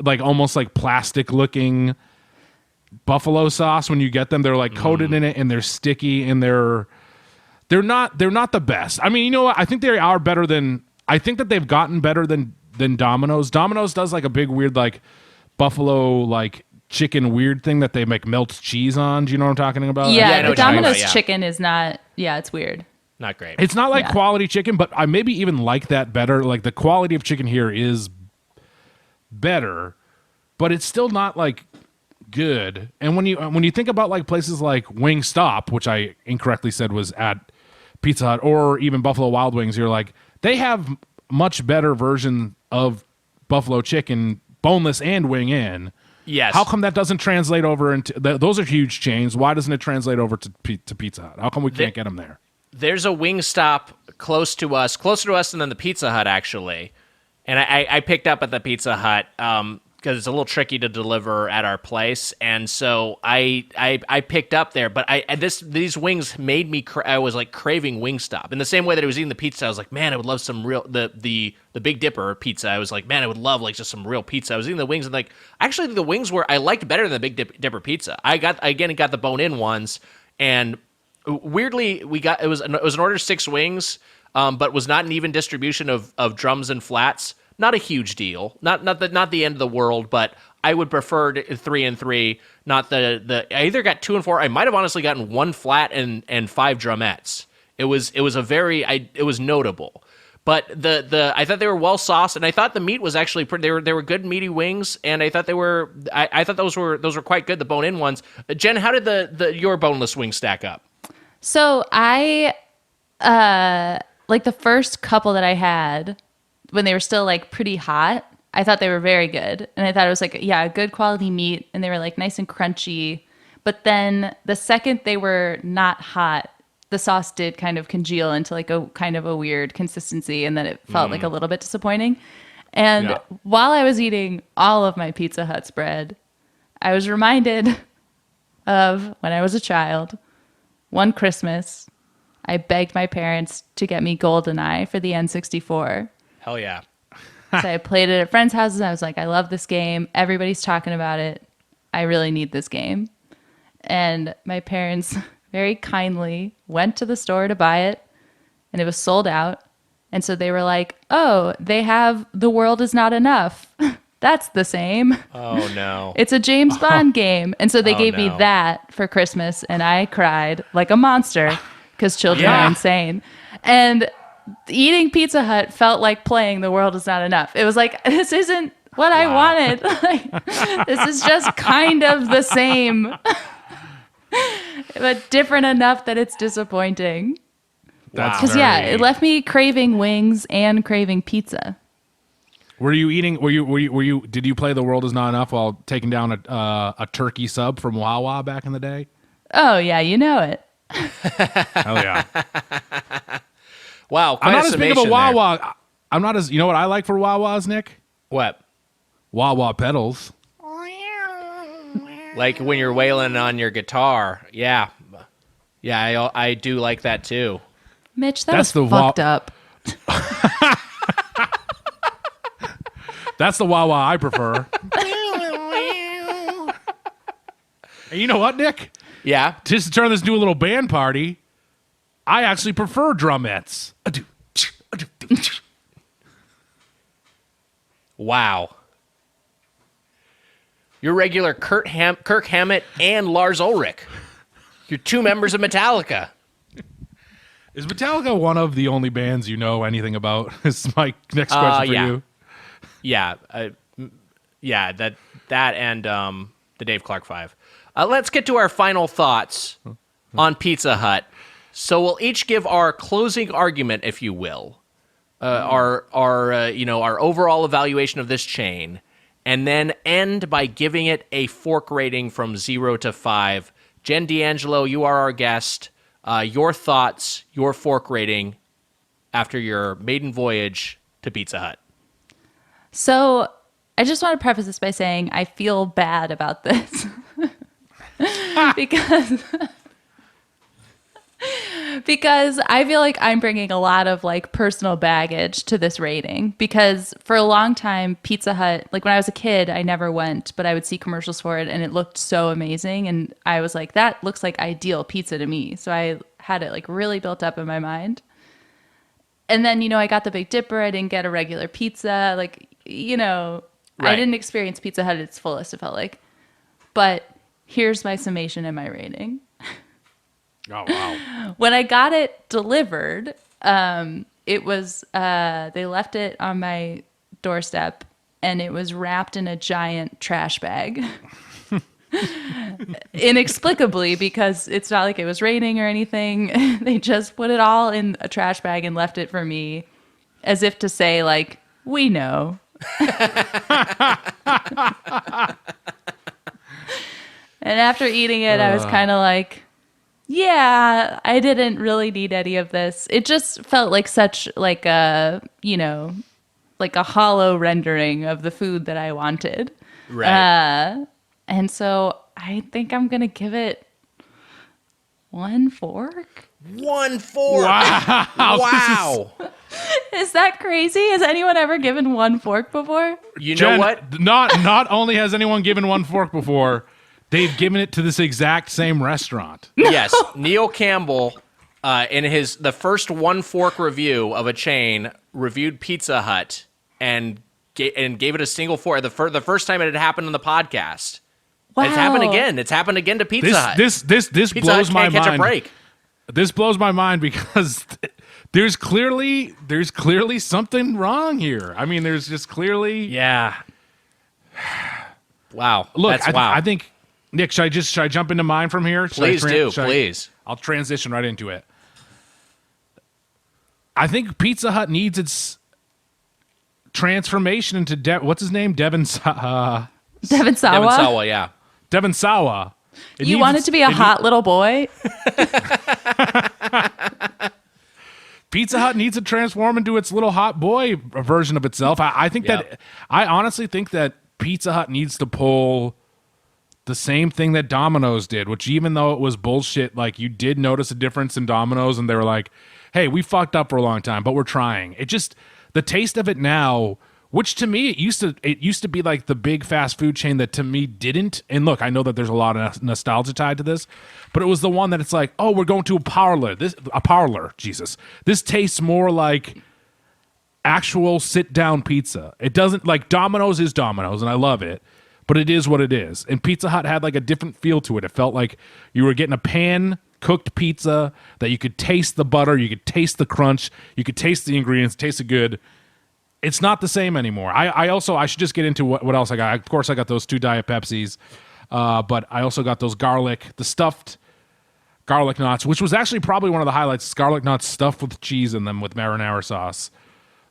like almost like plastic looking buffalo sauce when you get them. They're like coated in it and they're sticky and they're not the best. I mean, you know what? I think they are better than I think that they've gotten better than Domino's. Domino's does like a big weird like buffalo like chicken weird thing that they make melt cheese on. Do you know what I'm talking about?
Yeah,
know
the
what you're talking
Domino's
about, yeah.
chicken is not, it's weird.
Not great.
It's not like quality chicken, but I maybe even like that better. Like the quality of chicken here is better, but it's still not like good. And when you think about like places like Wingstop, which I incorrectly said was at Pizza Hut, or even Buffalo Wild Wings, you're like they have much better version of buffalo chicken, boneless and wing in.
Yes.
How come that doesn't translate over into those are huge chains? Why doesn't it translate over to Pizza Hut? How come we can't get them there?
There's a Wingstop closer to us than the Pizza Hut, actually. And I picked up at the Pizza Hut because it's a little tricky to deliver at our place. And so I picked up there. But these wings made me, I was like craving Wingstop. In the same way that I was eating the pizza, I was like, man, I would love some real, the Big Dipper pizza. I was like, man, I would love like just some real pizza. I was eating the wings and like, actually the wings I liked better than the Big Dipper pizza. I got the bone-in ones and weirdly, it was an order 6 wings, but was not an even distribution of drums and flats. Not a huge deal. Not the end of the world, but I would prefer 3 and 3. Not the. I either got 2 and 4. I might have honestly gotten 1 flat and 5 drumettes. It was notable. But I thought they were well sauced, and I thought the meat was actually pretty. They were good meaty wings, and I thought they were. I thought those were quite good. The bone-in ones. Jen, how did your boneless wings stack up?
So I, like the first couple that I had, when they were still like pretty hot, I thought they were very good. And I thought it was like, yeah, good quality meat. And they were like nice and crunchy. But then the second they were not hot, the sauce did kind of congeal into like a kind of a weird consistency. And then it felt like a little bit disappointing. And while I was eating all of my Pizza Hut's bread, I was reminded of when I was a child. One Christmas, I begged my parents to get me GoldenEye for the N64.
Hell yeah.
So I played it at friends' houses. I was like, I love this game. Everybody's talking about it. I really need this game. And my parents very kindly went to the store to buy it, and it was sold out. And so they were like, oh, they have The World Is Not Enough. That's the same.
Oh, no.
It's a James Bond game. And so they gave me that for Christmas, and I cried like a monster because children are insane. And eating Pizza Hut felt like playing The World Is Not Enough. It was like, this isn't what I wanted. Like, this is just kind of the same, but different enough that it's disappointing. Because it left me craving wings and craving pizza.
Were you eating? Were you? Did you play The World Is Not Enough while taking down a turkey sub from Wawa back in the day?
Oh yeah, you know it.
Hell yeah!
Wow,
I'm not as big of a
there.
Wawa. I'm not as. You know what I like for Wawas, Nick?
What?
Wawa pedals.
Like when you're wailing on your guitar. Yeah. Yeah, I do like that too.
Mitch, that's was fucked up.
That's the Wawa I prefer. And you know what, Nick?
Yeah.
Just to turn this into a little band party, I actually prefer drumettes.
Wow. You're regular Kirk Hammett and Lars Ulrich. You're two members of Metallica.
Is Metallica one of the only bands you know anything about? Is my next question for you.
Yeah. That and the Dave Clark 5. Let's get to our final thoughts on Pizza Hut. So we'll each give our closing argument, if you will, our overall evaluation of this chain, and then end by giving it a fork rating from 0 to 5. Jen D'Angelo, you are our guest. Your thoughts, your fork rating after your maiden voyage to Pizza Hut.
So I just want to preface this by saying I feel bad about this because I feel like I'm bringing a lot of like personal baggage to this rating, because for a long time, Pizza Hut, like when I was a kid, I never went, but I would see commercials for it and it looked so amazing. And I was like, that looks like ideal pizza to me. So I had it like really built up in my mind. And then, I got the Big Dipper. I didn't get a regular pizza. Like,
Right.
I didn't experience Pizza Hut at its fullest, it felt like. But here's my summation and my rating.
Oh, wow.
When I got it delivered, it was, they left it on my doorstep and it was wrapped in a giant trash bag. Inexplicably, because it's not like it was raining or anything. They just put it all in a trash bag and left it for me as if to say, like, we know. And after eating it, I was kind of like, yeah, I didn't really need any of this. It just felt like such like a, like a hollow rendering of the food that I wanted.
Right.
And so I think I'm going to give it 1 fork.
1 fork.
Wow.
Wow.
Is that crazy? Has anyone ever given 1 fork before?
You know
Jen,
what?
Not only has anyone given 1 fork before, they've given it to this exact same restaurant.
Yes, Neil Campbell, in the first 1 fork review of a chain, reviewed Pizza Hut and gave it a single fork. The first time it had happened on the podcast.
Wow.
It's happened again. It's happened again to Pizza Hut.
This
Pizza
blows
Hut
my
can't catch a
mind.
break.
This blows my mind because there's clearly something wrong here. I mean, there's just clearly.
Yeah. Wow.
Look,
That's wow.
I think, Nick, should I jump into mine from here?
Please do. Please.
I'll transition right into it. I think Pizza Hut needs its transformation into what's his name? Devon Sawa.
Devon Sawa.
Devon Sawa, yeah.
Devon Sawa.
You want it to be a hot little boy?
Pizza Hut needs to transform into its little hot boy version of itself. I think that I honestly think that Pizza Hut needs to pull the same thing that Domino's did, which even though it was bullshit, like you did notice a difference in Domino's and they were like, hey, we fucked up for a long time, but we're trying. It just, the taste of it now, which to me, it used to be like the big fast food chain that to me didn't. And look, I know that there's a lot of nostalgia tied to this, but it was the one that it's like, oh, we're going to a parlor. Jesus. This tastes more like actual sit-down pizza. It doesn't, like Domino's is Domino's, and I love it, but it is what it is. And Pizza Hut had like a different feel to it. It felt like you were getting a pan-cooked pizza that you could taste the butter, you could taste the crunch, you could taste the ingredients, it tasted good. It's not the same anymore. I should just get into what else I got. Of course, I got those 2 Diet Pepsis, but I also got those the stuffed garlic knots, which was actually probably one of the highlights. Garlic knots stuffed with cheese in them with marinara sauce.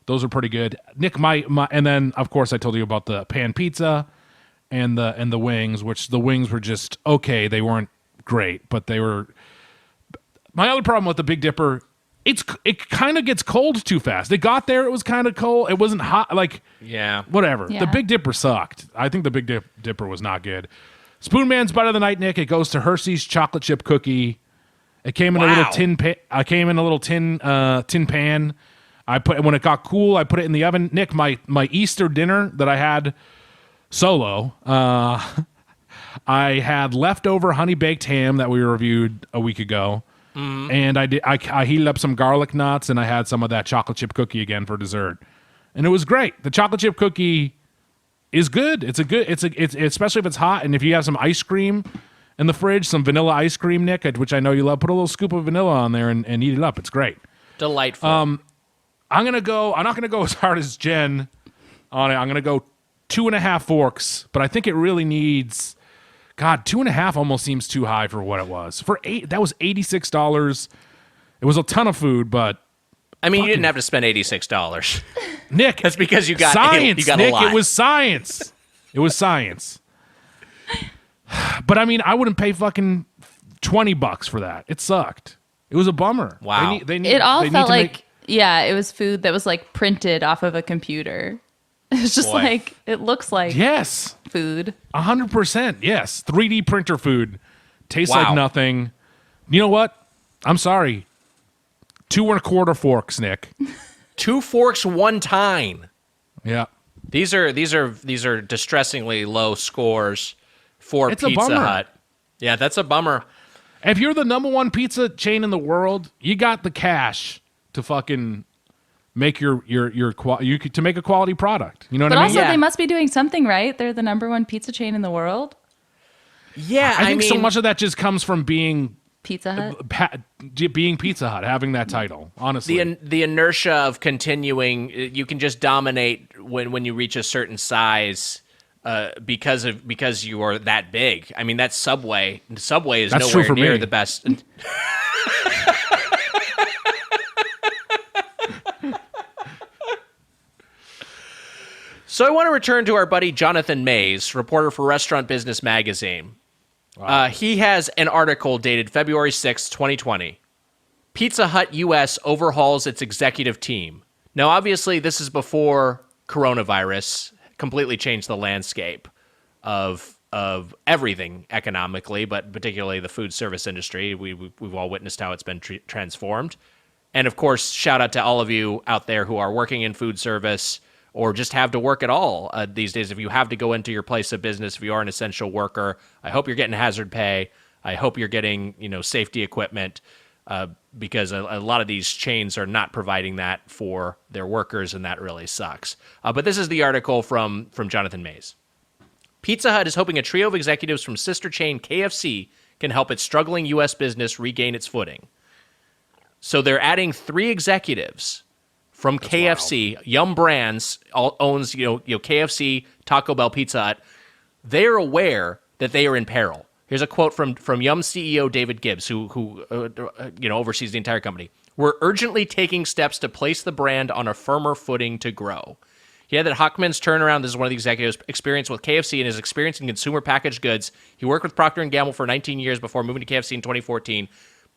Those are pretty good. Nick, my and then of course I told you about the pan pizza and the wings, which the wings were just okay. They weren't great, but they were. My other problem with the Big Dipper. It kind of gets cold too fast. It got there, it was kind of cold. It wasn't hot, like whatever.
Yeah.
The Big Dipper sucked. I think the Big Dipper was not good. Spoon Man's Bite of the Night, Nick. It goes to Hershey's chocolate chip cookie. It came in a little tin pan. I put when it got cool, I put it in the oven. Nick, my Easter dinner that I had solo. I had leftover honey baked ham that we reviewed a week ago. Mm-hmm. And I heated up some garlic knots and I had some of that chocolate chip cookie again for dessert. And it was great. The chocolate chip cookie is good. It's especially if it's hot and if you have some ice cream in the fridge, some vanilla ice cream, Nick, which I know you love, put a little scoop of vanilla on there and eat it up. It's great.
Delightful.
I'm not going to go as hard as Jen on it. I'm going to go 2.5 forks, but I think it really needs... God, 2.5 almost seems too high for what it was. That was $86. It was a ton of food, but
I mean, you didn't have to spend $86.
Nick,
that's because you got
science.
You got
Nick,
a lot.
It was science. It was science. But I mean, I wouldn't pay fucking $20 for that. It sucked. It was a bummer.
Wow.
It all felt like it was food that was like printed off of a computer. It was just like, it looks like food.
100%. Yes. 3D printer food. Tastes like nothing. You know what? I'm sorry. 2.25 forks, Nick.
2 forks, 1 tine.
Yeah.
These are distressingly low scores for Pizza Hut. Yeah, that's a bummer.
If you're the number 1 pizza chain in the world, you got the cash to fucking make to make a quality product. You know what I mean?
But also, they must be doing something right. They're the number 1 pizza chain in the world.
Yeah,
I think so much of that just comes from being
Pizza Hut,
being Pizza Hut, having that title. Honestly,
the inertia of continuing, you can just dominate when you reach a certain size. Because you are that big. I mean, that's Subway. Subway is nowhere near the best. So I want to return to our buddy Jonathan Mays, reporter for Restaurant Business Magazine. Wow. He has an article dated February 6, 2020. Pizza Hut US overhauls its executive team. Now, obviously, this is before coronavirus completely changed the landscape of everything economically, but particularly the food service industry. We've all witnessed how it's been transformed. And of course, shout out to all of you out there who are working in food service or just have to work at all these days. If you have to go into your place of business, if you are an essential worker, I hope you're getting hazard pay. I hope you're getting safety equipment because a lot of these chains are not providing that for their workers, and that really sucks. But this is the article from Jonathan Mays. Pizza Hut is hoping a trio of executives from sister chain KFC can help its struggling U.S. business regain its footing. So they're adding 3 executives from KFC. Wild. Yum Brands owns KFC, Taco Bell, Pizza Hut. They're aware that they are in peril. Here's a quote from Yum CEO David Gibbs, who oversees the entire company. "We're urgently taking steps to place the brand on a firmer footing to grow. He had that Hockman's turnaround. This is one of the executives' experience with KFC and his experience in consumer packaged goods. He worked with Procter & Gamble for 19 years before moving to KFC in 2014.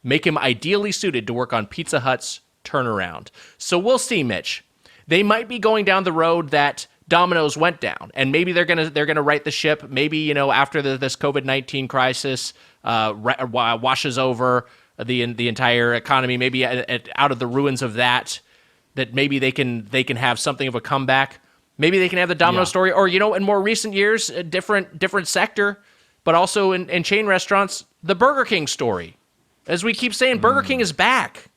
Make him ideally suited to work on Pizza Hut's turnaround. So we'll see, Mitch. They might be going down the road that Domino's went down, and maybe they're gonna right the ship. Maybe after this COVID-19 crisis washes over the entire economy, maybe out of the ruins of that maybe they can have something of a comeback. Maybe they can have the Domino story, or in more recent years, a different sector, but also in chain restaurants, the Burger King story. As we keep saying, Burger King is back.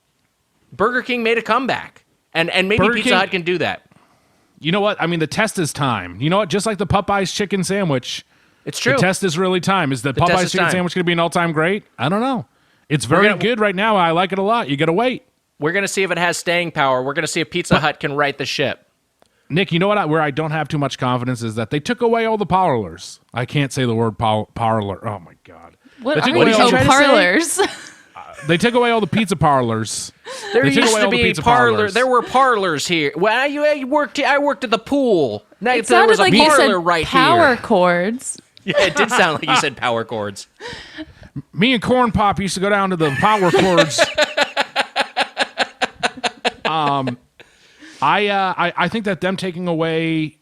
Burger King made a comeback, and maybe
Burger
Pizza
King,
Hut can do that.
You know what? I mean, the test is time. You know what? Just like the Popeyes chicken sandwich,
It's true.
the test is really time. Is the
test
Popeyes
is
chicken
time.
sandwich going to be an all-time great? I don't know. It's very good right now. I like it a lot. You got to wait.
We're going to see if it has staying power. We're going to see if Pizza Hut can right the ship.
Nick, you know what? Where I don't have too much confidence is that they took away all the parlors. I can't say the word parlor. Oh, my God.
What
They
are
took away all
you?
the-
Parlors.
They took away all the pizza parlors.
There
They took
used
away
to
all the
be
pizza
parlor.
parlors.
There were parlors here. Well, I worked at the pool. Now,
It
there was
sounded
a
like you
parlor
said
right
power
here.
cords.
Yeah, it did sound like you said power cords.
Me and Corn Pop used to go down to the power cords. I think that them taking away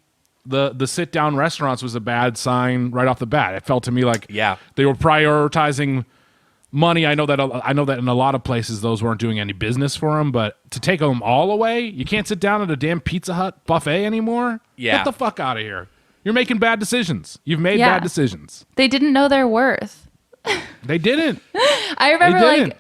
the sit down restaurants was a bad sign right off the bat. It felt to me like they were prioritizing money. I know that in a lot of places those weren't doing any business for them, but to take them all away, you can't sit down at a damn Pizza Hut buffet anymore.
Yeah.
Get the fuck out of here. You're making bad decisions. You've made
Yeah.
bad decisions.
They didn't know their worth.
They didn't.
I remember
They
like
didn't.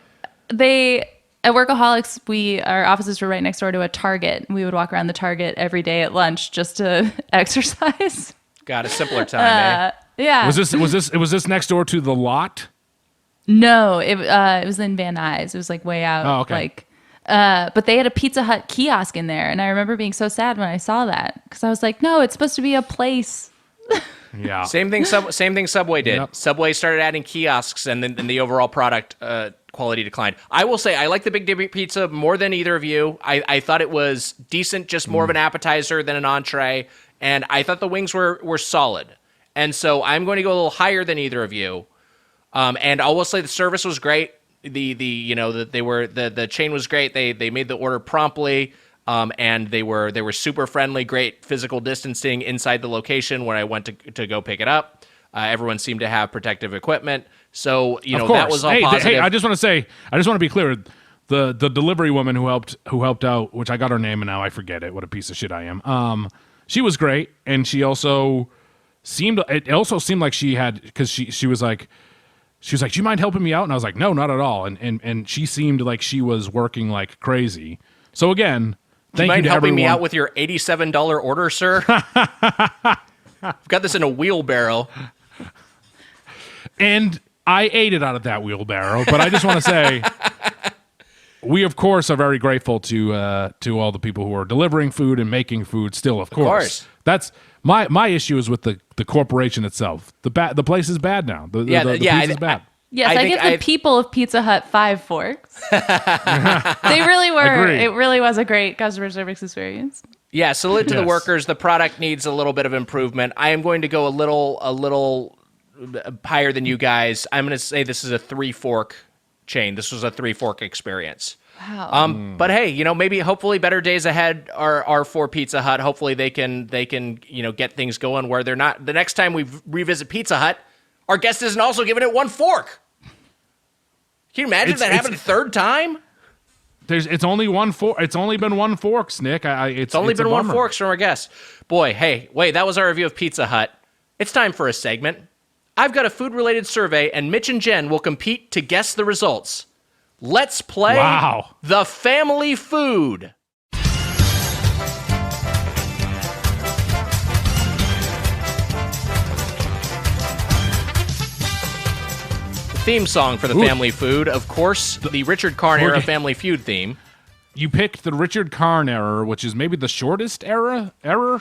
they at Workaholics, our offices were right next door to a Target. We would walk around the Target every day at lunch just to exercise.
God, a simpler time,
Yeah.
Was this next door to the Lot?
No, it was in Van Nuys. It was like way out.
Oh, okay.
Like, but they had a Pizza Hut kiosk in there, and I remember being so sad when I saw that because I was like, no, it's supposed to be a place.
Yeah.
Same thing Subway did.
Yep.
Subway started adding kiosks, and then the overall product quality declined. I will say I like the Big Dipper Pizza more than either of you. I thought it was decent, just more of an appetizer than an entree, and I thought the wings were solid. And so I'm going to go a little higher than either of you. And I will say the service was great. The chain was great. They made the order promptly. And they were super friendly, great physical distancing inside the location when I went to go pick it up. Everyone seemed to have protective equipment. So, that was all positive.
Hey, I just want to be clear. The delivery woman who helped out, which I got her name and now I forget it. What a piece of shit I am. She was great, and she also seemed like she had, because she was like, do you mind helping me out? And I was like, no, not at all. And she seemed like she was working like crazy. So again,
Do you mind
to
helping me
everyone.
out with your $87 order, sir? I've got this in a wheelbarrow.
And I ate it out of that wheelbarrow, but I just want to say, we of course are very grateful to all the people who are delivering food and making food. Still, of course. That's my issue is with the corporation itself. The place is bad now. The pizza's bad.
Yes, I give the people of Pizza Hut 5 forks. They really were.
Agreed.
It really was a great customer service experience.
Yeah, salute to the
Yes.
workers. The product needs a little bit of improvement. I am going to go a little higher than you guys. I'm going to say this is a 3-fork chain. This was a 3-fork experience.
Wow.
But hey, maybe hopefully better days ahead are for Pizza Hut. Hopefully they can get things going where they're not. The next time we revisit Pizza Hut, our guest isn't also giving it 1 fork. Can you imagine that happened a third time?
It's only one fork. It's only been 1 forks, Nick. It's
Only been
a
1
bummer.
forks from our guest. Boy, hey, wait, that was our review of Pizza Hut. It's time for a segment. I've got a food-related survey, and Mitch and Jen will compete to guess the results. Let's play the family food. Theme song for the family food, of course, the Richard Karn era Family Feud theme.
You picked the Richard Karn era, which is maybe the shortest era.
Yeah,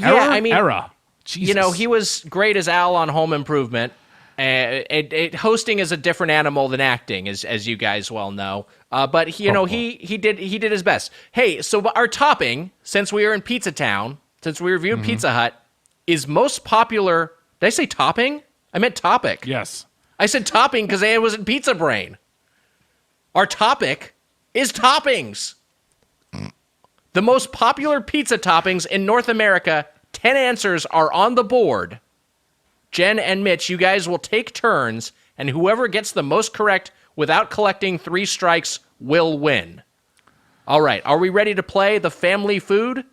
I mean,
era. Jesus.
he was great as Al on Home Improvement. hosting is a different animal than acting, as you guys well know. But he did his best. Hey, so our topping, since we are in Pizza Town, since we reviewed Pizza Hut, is most popular. Did I say topping? I meant topic.
Yes.
I said topping because I was in Pizza Brain. Our topic is toppings. The most popular pizza toppings in North America. 10 answers are on the board. Jen and Mitch, you guys will take turns, and whoever gets the most correct without collecting 3 strikes will win. All right, are we ready to play the family food?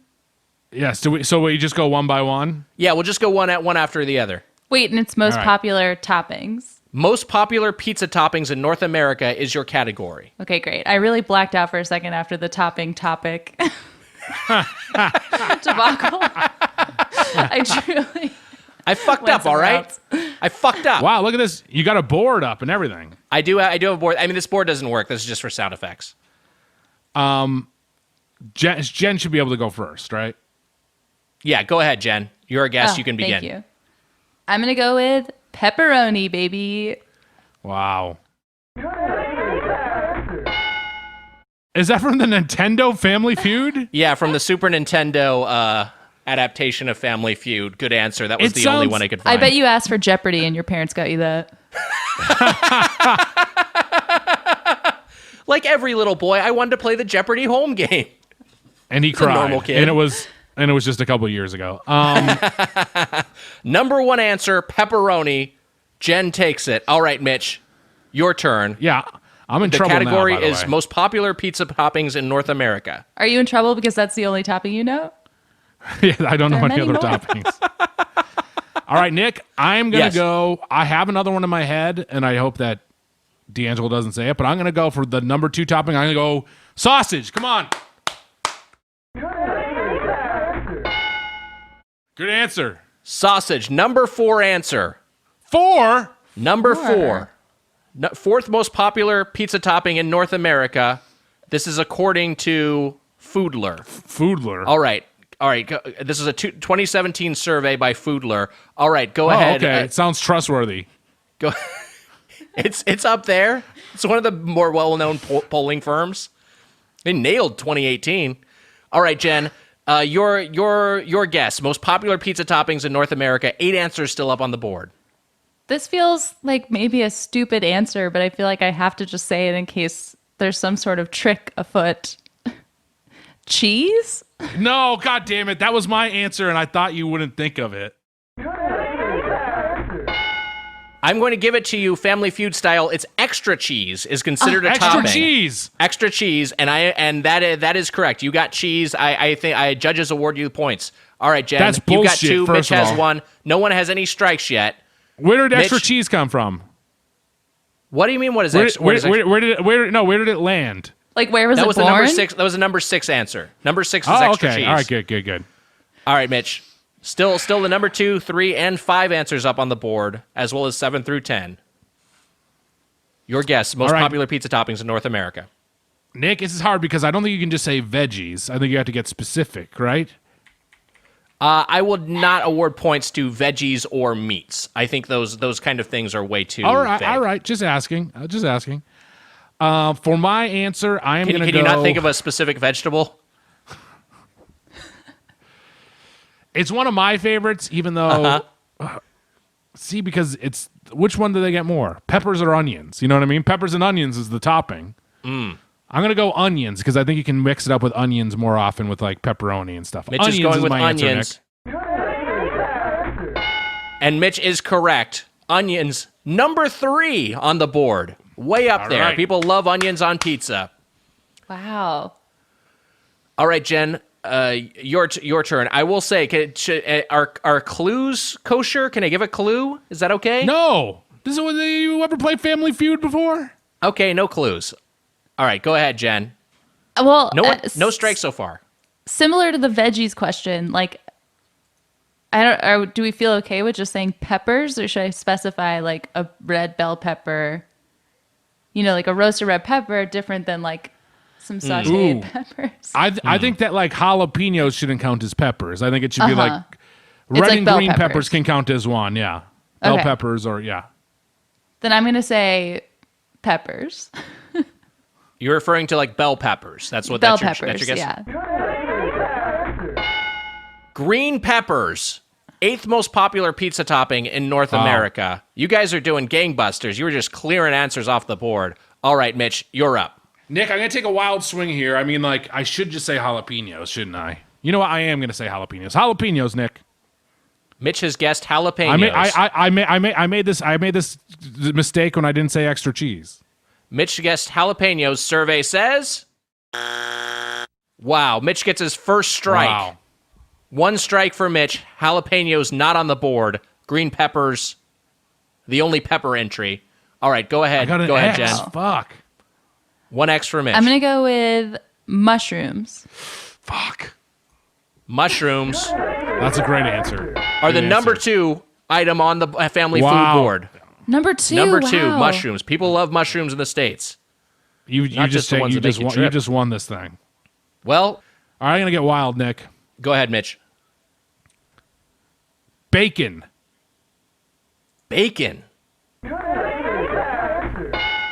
Yes. So we just go one by one?
Yeah, we'll just go one after the other.
Wait, and it's most
All right.
popular toppings.
Most popular pizza toppings in North America is your category.
Okay, great. I really blacked out for a second after the topping topic debacle.
I fucked
Went
up, all right?
somewhere
I fucked up.
Wow, look at this. You got a board up and everything.
I do have a board. I mean, this board doesn't work. This is just for sound effects.
Jen should be able to go first, right?
Yeah, go ahead, Jen. You're a guest. You can begin.
Thank you. I'm going to go with pepperoni, baby.
Wow. Is that from the Nintendo Family Feud?
Yeah, from the Super Nintendo adaptation of Family Feud. Good answer. That was the only one I could find.
I bet you asked for Jeopardy and your parents got you that.
Like every little boy, I wanted to play the Jeopardy home game.
And he
a
cried.
normal kid.
And it was just a couple years ago.
Number one answer, pepperoni. Jen takes it. All right, Mitch, your turn.
Yeah, I'm in
The
trouble
category
now, by the
is
way.
most popular pizza toppings in North America.
Are you in trouble because that's the only topping you know?
Yeah, I don't know
There are
any other
many more.
toppings. All right, Nick, I'm going to
Yes.
go. I have another one in my head, and I hope that D'Angelo doesn't say it, but I'm going to go for the number 2 topping. I'm going to go sausage. Come on. Good answer.
Sausage, number 4 answer.
4?
Number 4. Fourth most popular pizza topping in North America. This is according to Foodler.
Foodler.
All right. This is a 2017 survey by Foodler. All right, go ahead.
Okay. It sounds trustworthy.
Go. It's up there. It's one of the more well-known polling firms. They nailed 2018. All right, Jen. Your guess. Most popular pizza toppings in North America. 8 answers still up on the board.
This feels like maybe a stupid answer, but I feel like I have to just say it in case there's some sort of trick afoot. Cheese?
No, God damn it. That was my answer, and I thought you wouldn't think of it.
I'm going to give it to you Family Feud style. It's extra cheese is considered a
Extra
topping.
cheese.
Extra cheese, and that is correct. You got cheese. I think judges award you the points. All right, Jen.
That's
You've got
bullshit,
2. Mitch
first of
has
all.
1. No one has any strikes yet.
Where did extra
Mitch-
cheese come from?
What do you mean? What is
Where
extra? What is extra?
did it land?
Like, where was
That
it
was
born?
the number 6. That was the number 6 answer. Number 6 is
Oh,
extra
okay.
cheese.
All right, good.
All right, Mitch. Still the number 2, 3, and 5 answers up on the board, as well as 7 through 10. Your guess. Most
All right.
popular pizza toppings in North America.
Nick, this is hard because I don't think you can just say veggies. I think you have to get specific, right?
I would not award points to veggies or meats. I think those kind of things are way too
All right,
vague.
Just asking. For my answer, I am going to go.
Can you not think of a specific vegetable?
It's one of my favorites, even though. See, because it's which one do they get more? Peppers or onions? You know what I mean? Peppers and onions is the topping. I'm going to go onions because I think you can mix it up with onions more often with like pepperoni and stuff.
Mitch
onions
is going with
my answer,
onions.
Nick.
And Mitch is correct. Onions, number 3 on the board. Way up
All
there.
right.
People love onions on pizza.
Wow.
All right, Jen, your turn. I will say, are clues kosher? Can I give a clue? Is that okay?
No. This is what you ever play Family Feud before?
Okay, no clues. All right, go ahead, Jen.
Well,
No strikes so far.
Similar to the veggies question, like, do we feel okay with just saying peppers, or should I specify like a red bell pepper? You know, like a roasted red pepper, different than like some sauteed
Ooh.
peppers.
I think that like jalapenos shouldn't count as peppers. I think it should be like
It's
red
like
and
bell
green peppers
peppers.
can count as one. Yeah, bell
Okay.
peppers or yeah.
Then I'm going to say peppers.
You're referring to like bell peppers. That's what
Bell
that's
peppers,
your guess.
yeah.
Green peppers. 8th most popular pizza topping in North America. You guys are doing gangbusters. You were just clearing answers off the board. All right, Mitch, you're up.
Nick, I'm going to take a wild swing here. I mean, like, I should just say jalapenos, shouldn't I? You know what? I am going to say jalapenos. Jalapenos, Nick.
Mitch has guessed jalapenos.
I made this mistake when I didn't say extra cheese.
Mitch guessed jalapenos. Survey says... Wow, Mitch gets his first strike.
Wow.
1 strike for Mitch. Jalapenos not on the board. Green peppers, the only pepper entry. All right, go ahead. Go ahead, Jen.
Fuck.
1 X for Mitch.
I'm going to go with mushrooms.
Fuck.
Mushrooms
That's a great answer.
are the number 2 item on the family food board.
Number 2.
Number 2,
wow.
mushrooms. People love mushrooms in the States.
You
Not just the ones that make you trip.
just won this thing.
Well,
All right, I'm going to get wild, Nick.
go ahead, Mitch.
Bacon.
Bacon.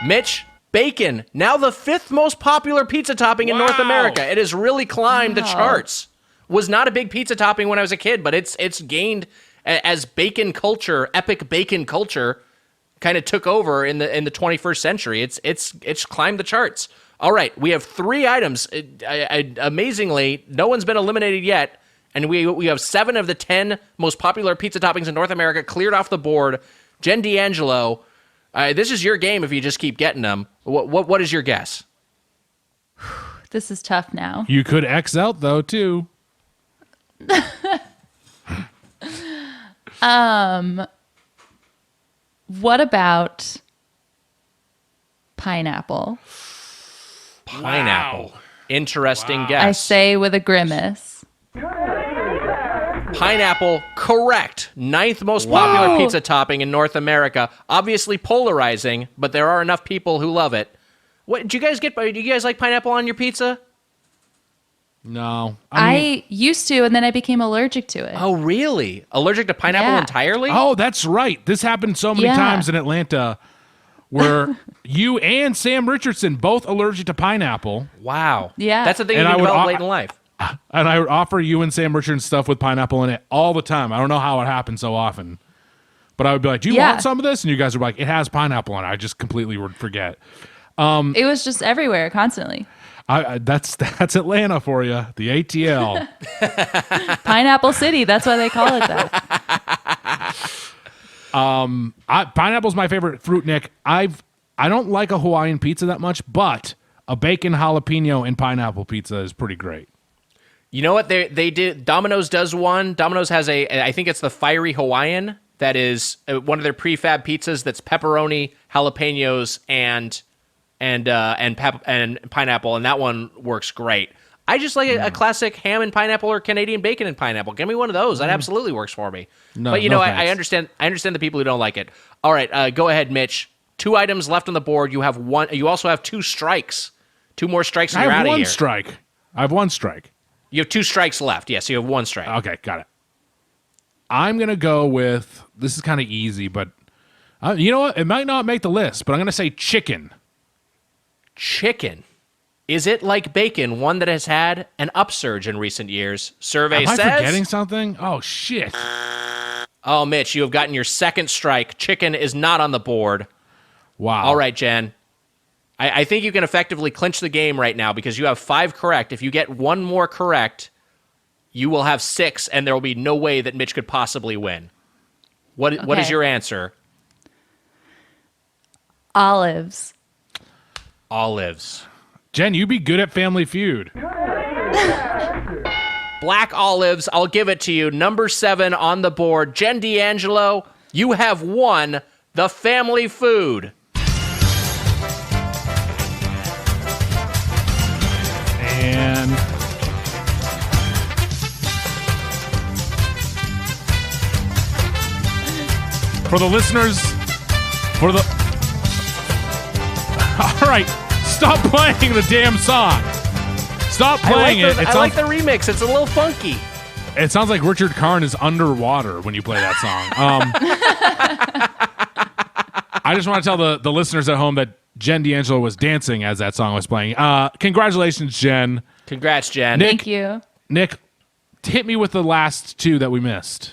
Mitch, bacon. Now the 5th most popular pizza topping in North
Wow.
America. It has really climbed the
Wow.
charts. Was not a big pizza topping when I was a kid, but it's gained as bacon culture, epic bacon culture, kind of took over in the 21st century. It's climbed the charts. All right, we have 3 items. Amazingly, no one's been eliminated yet. And we have 7 of the 10 most popular pizza toppings in North America cleared off the board. Jen D'Angelo, this is your game if you just keep getting them. What is your guess?
This is tough now.
You could X out, though, too.
What about pineapple?
Pineapple. Interesting
I
guess.
say with a grimace.
Pineapple, correct. 9th most popular pizza topping in North America. Obviously polarizing, but there are enough people who love it. What do you guys get? Do you guys like pineapple on your pizza?
No.
I used to, and then I became allergic to it.
Oh, really? Allergic to pineapple
Yeah.
entirely?
Oh, that's right. This happened so many
Yeah.
times in Atlanta where you and Sam Richardson both allergic to pineapple.
Wow.
Yeah.
That's the thing
And
you
I would
develop
au-
late in life.
And I would offer you and Sam Richardson stuff with pineapple in it all the time. I don't know how it happens so often. But I would be like, do you
Yeah.
want some of this? And you guys would be like, it has pineapple in it. I just completely would forget.
It was just everywhere, constantly.
That's Atlanta for you. The ATL.
Pineapple City, that's why they call it that.
Pineapple's my favorite fruit, Nick. I don't like a Hawaiian pizza that much, but a bacon jalapeno and pineapple pizza is pretty great.
You know what they did? Domino's does one. Domino's has I think it's the Fiery Hawaiian. That is one of their prefab pizzas. That's pepperoni, jalapenos, and pineapple, and that one works great. I just like a classic ham and pineapple or Canadian bacon and pineapple. Give me one of those. That absolutely works for me.
No,
but
no
I
thanks.
understand the people who don't like it. All right, go ahead, Mitch. 2 items left on the board. You have one. You also have 2 strikes. 2 more strikes, and
I
you're
have
out of
one
here.
strike. I have 1 strike.
You have 2 strikes left. Yes, you have 1 strike.
Okay, got it. I'm going to go with, this is kind of easy, but you know what? It might not make the list, but I'm going to say chicken.
Chicken. Is it like bacon, one that has had an upsurge in recent years? Survey
Am I
says.
forgetting something? Oh, shit.
Oh, Mitch, you have gotten your 2nd strike. Chicken is not on the board.
Wow.
All right, Jen. I think you can effectively clinch the game right now because you have 5 correct. If you get 1 more correct, you will have 6, and there will be no way that Mitch could possibly win. What is
Okay.
your answer?
Olives.
Olives.
Jen, you be good at Family Feud.
Black olives, I'll give it to you. Number 7 on the board. Jen D'Angelo, you have won the family food.
And for the listeners, all right, stop playing the damn song. Stop playing it.
I like the remix. It's a little funky.
It sounds like Richard Karn is underwater when you play that song. I just want to tell the listeners at home that Jen D'Angelo was dancing as that song was playing. Congratulations, Jen.
Congrats, Jen.
Thank you.
Nick, hit me with the last two that we missed.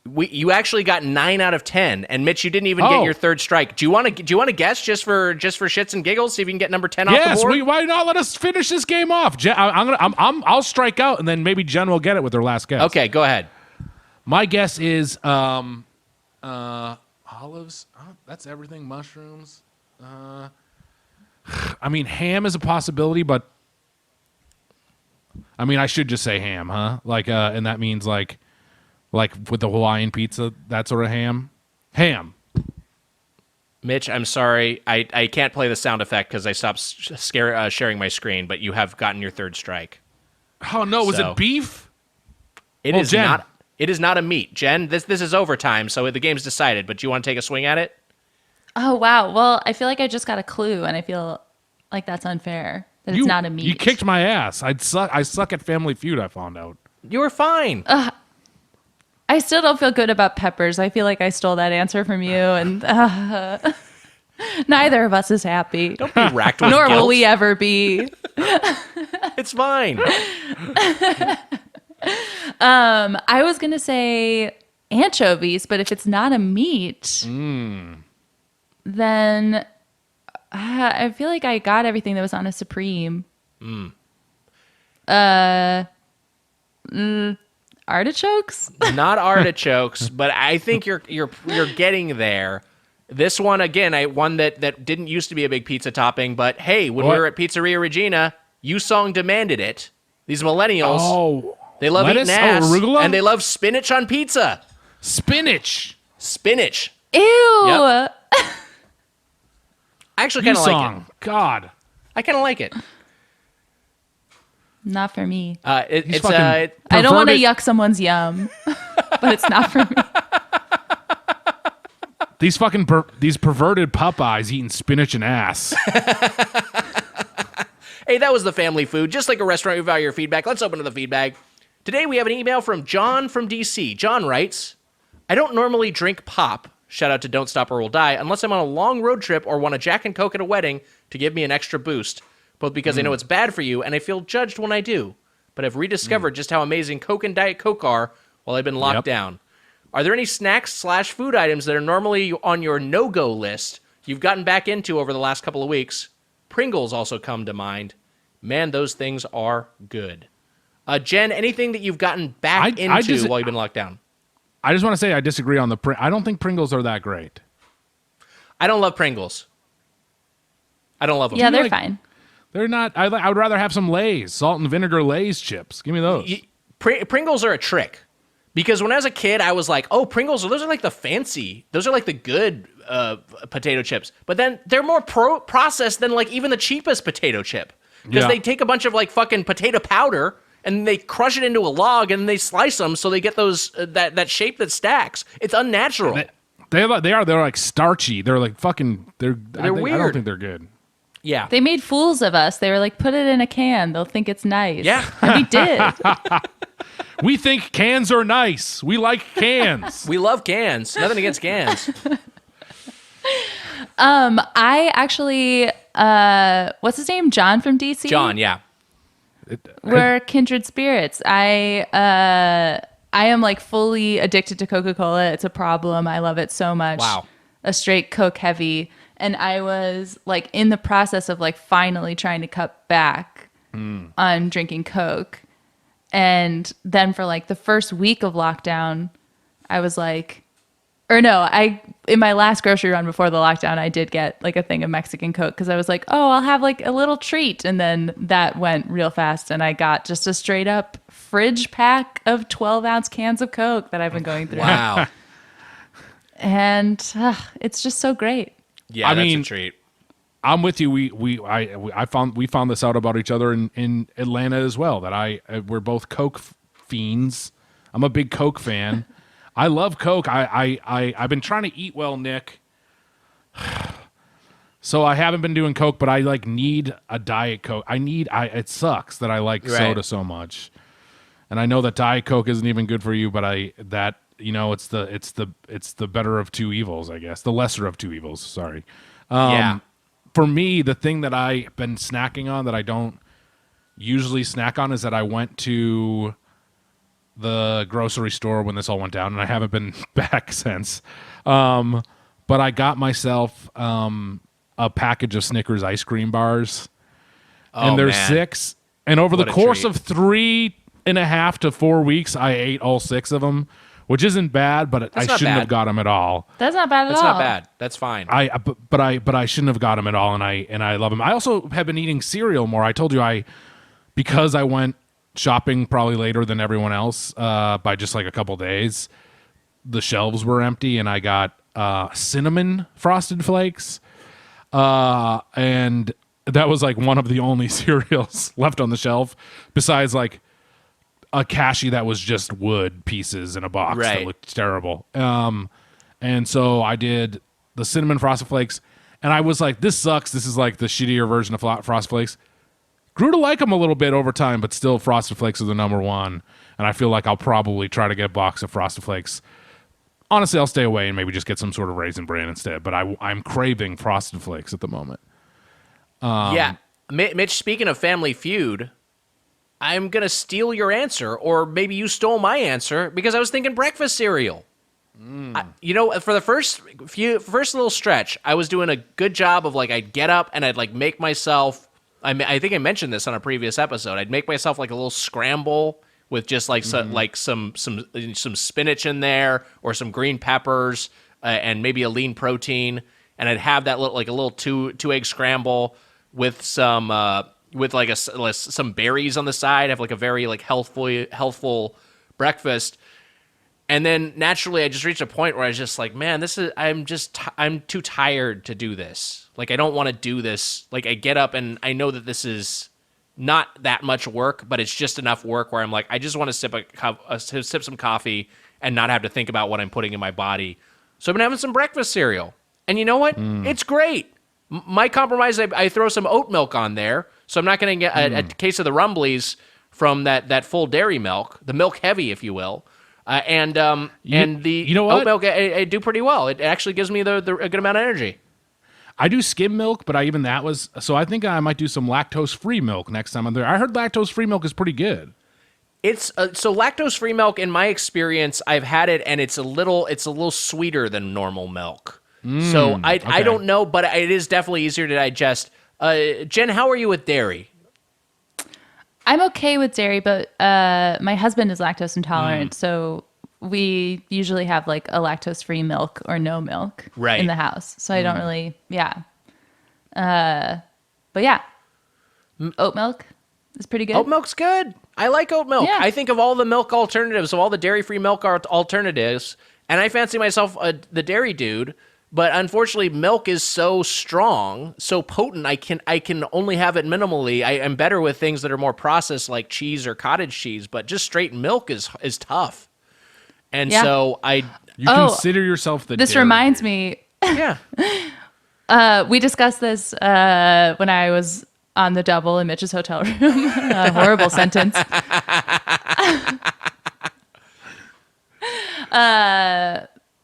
You actually got 9 out of 10, and Mitch, you didn't even get your third strike. Do you want to guess just for shits and giggles? See if you can get number 10 off the board.
Yes, why not let us finish this game off? Jen, I'll strike out, and then maybe Jen will get it with her last guess.
Okay, go ahead.
My guess is olives. Oh, that's everything. Mushrooms. I mean, ham is a possibility, but I mean, I should just say ham, huh? Like, and that means like with the Hawaiian pizza, that sort of ham. Ham.
Mitch, I'm sorry. I can't play the sound effect because I stopped sharing my screen, but you have gotten your third strike.
Oh, no. Was it beef?
It is
Jen.
not. It is not a meat. Jen, this is overtime, so the game's decided, but do you want to take a swing at it?
Oh, wow. Well, I feel like I just got a clue, and I feel like that's unfair. That it's not a meat.
You kicked my ass. I suck at Family Feud, I found out.
You were fine.
I still don't feel good about peppers. I feel like I stole that answer from you, and neither of us is happy.
Don't be racked with
Nor
guilt.
will we ever be.
It's fine.
I was going to say anchovies, but if it's not a meat, then I feel like I got everything that was on a Supreme. Artichokes?
Not artichokes, but I think you're getting there. This one again, one that didn't used to be a big pizza topping, but hey, when we were at Pizzeria Regina, U-Song demanded it. These millennials, they love
lettuce?
eating ass,
Arugula?
and they love spinach on pizza.
Spinach.
Ew.
Yep. I actually kind of like it.
U-Song. God.
I kind of like it.
Not for me.
It's
fucking
I don't want to
perverted-
yuck someone's yum, but it's not for me.
These fucking these perverted Popeyes eating spinach and ass.
Hey, that was the family food. Just like a restaurant, we value your feedback. Let's open to the feedback. Today we have an email from John from DC. John writes, I don't normally drink pop, shout out to Don't Stop or We'll Die, unless I'm on a long road trip or want a Jack and Coke at a wedding to give me an extra boost, both because I know it's bad for you and I feel judged when I do, but I've rediscovered just how amazing Coke and Diet Coke are while I've been locked down. Are there any snacks/food items that are normally on your no-go list you've gotten back into over the last couple of weeks? Pringles also come to mind. Man, those things are good. Jen, anything that you've gotten back into while you've been locked down?
I just want to say I disagree on I don't think Pringles are that great.
I don't love Pringles. I don't love them.
Yeah, they're fine.
They're not. I would rather have some Lay's, salt and vinegar Lay's chips. Give me those.
Pringles are a trick. Because when I was a kid, I was like, oh, Pringles, those are like the fancy. Those are like the good potato chips. But then they're more processed than like even the cheapest potato chip. Because they take a bunch of like fucking potato powder and they crush it into a log and they slice them so they get those that shape that stacks. It's unnatural.
They're like starchy. They're like fucking. They're
weird.
I don't think they're good.
Yeah.
They made fools of us. They were like, put it in a can. They'll think it's nice.
Yeah.
And we did.
We think cans are nice. We like cans.
We love cans. Nothing against cans.
I actually, what's his name? John from DC?
John, yeah.
We're kindred spirits. I am like fully addicted to Coca-Cola. It's a problem. I love it so much.
Wow.
A straight Coke heavy. And I was like in the process of like finally trying to cut back on drinking Coke. And then for like the first week of lockdown, I was like, or no, in my last grocery run before the lockdown, I did get like a thing of Mexican Coke because I was like, oh, I'll have like a little treat. And then that went real fast. And I got just a straight up fridge pack of 12-ounce cans of Coke that I've been going through.
Wow.
And it's just so great.
Yeah, that's a treat.
I'm with you. We found this out about each other in Atlanta as well. That we're both Coke fiends. I'm a big Coke fan. I love Coke. I've been trying to eat well, Nick. So I haven't been doing Coke, but I like need a Diet Coke. It sucks that I like soda so much. And I know that Diet Coke isn't even good for you, but it's the better of two evils, I guess. The lesser of two evils, sorry.
Yeah.
For me, the thing that I've been snacking on that I don't usually snack on is that I went to the grocery store when this all went down, and I haven't been back since. But I got myself a package of Snickers ice cream bars, and there's 6. And over the course of 3.5 to 4 weeks, I ate all 6 of them, which isn't bad, but I shouldn't have got them at all.
That's not bad at all.
That's not bad. That's fine.
But I shouldn't have got them at all, and I love them. I also have been eating cereal more. I told you because I went shopping probably later than everyone else by just like a couple days. The shelves were empty, and I got cinnamon Frosted Flakes, and that was like one of the only cereals left on the shelf, besides like a cashew that was just wood pieces in a box that looked terrible. And so I did the cinnamon Frosted Flakes, and I was like, this sucks. This is like the shittier version of Frosted Flakes. Grew to like them a little bit over time, but still Frosted Flakes are the number one. And I feel like I'll probably try to get a box of Frosted Flakes. Honestly, I'll stay away and maybe just get some sort of Raisin Bran instead. But I'm craving Frosted Flakes at the moment.
Yeah. Mitch, speaking of Family Feud, I'm going to steal your answer, or maybe you stole my answer, because I was thinking breakfast cereal. For the first little stretch, I was doing a good job of like, I'd get up and I'd like make myself, I think I mentioned this on a previous episode, I'd make myself like a little scramble with just like some spinach in there, or some green peppers, and maybe a lean protein, and I'd have that like a little two egg scramble with some some berries on the side. Have like a very like healthful breakfast, and then naturally I just reached a point where I was just like, man, I'm too tired to do this. Like, I don't want to do this. Like, I get up and I know that this is not that much work, but it's just enough work where I'm like, I just want to sip some coffee and not have to think about what I'm putting in my body. So I've been having some breakfast cereal, and you know what? It's great. My compromise, I throw some oat milk on there, so I'm not going to get a case of the rumblies from that full dairy milk, the milk heavy, if you will. And the oat milk, I do pretty well. It actually gives me a good amount of energy.
I do skim milk, but so I think I might do some lactose-free milk next time I'm there. I heard lactose-free milk is pretty good.
It's so lactose-free milk, in my experience, I've had it, and it's a little sweeter than normal milk. So I don't know, but it is definitely easier to digest. Jen, how are you with dairy?
I'm okay with dairy, but my husband is lactose intolerant, so we usually have like a lactose-free milk or no milk in the house. So I don't really, but yeah, oat milk is pretty good.
Oat milk's good. I like oat milk.
Yeah.
I think of all the milk alternatives, of all the dairy-free milk alternatives, and I fancy myself the dairy dude. But unfortunately, milk is so strong, so potent. I can only have it minimally. I'm better with things that are more processed, like cheese or cottage cheese. But just straight milk is tough. And so
you consider yourself the.
This
dairy
reminds
dude.
me.
Yeah.
We discussed this when I was on the double in Mitch's hotel room. A horrible sentence.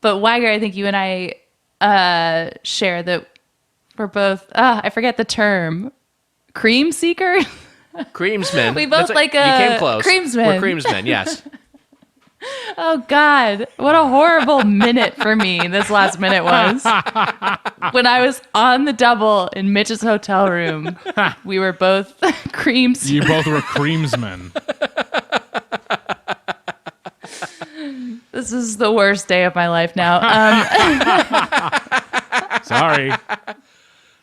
But Wiger, I think you and I share that we're both, I forget the term, cream seeker?
Creamsmen.
We both
you came close.
Creamsmen.
We're creamsmen, yes.
Oh, God. What a horrible minute for me this last minute was. When I was on the double in Mitch's hotel room, we were both creams.
You both were creamsmen.
This is the worst day of my life now.
Sorry.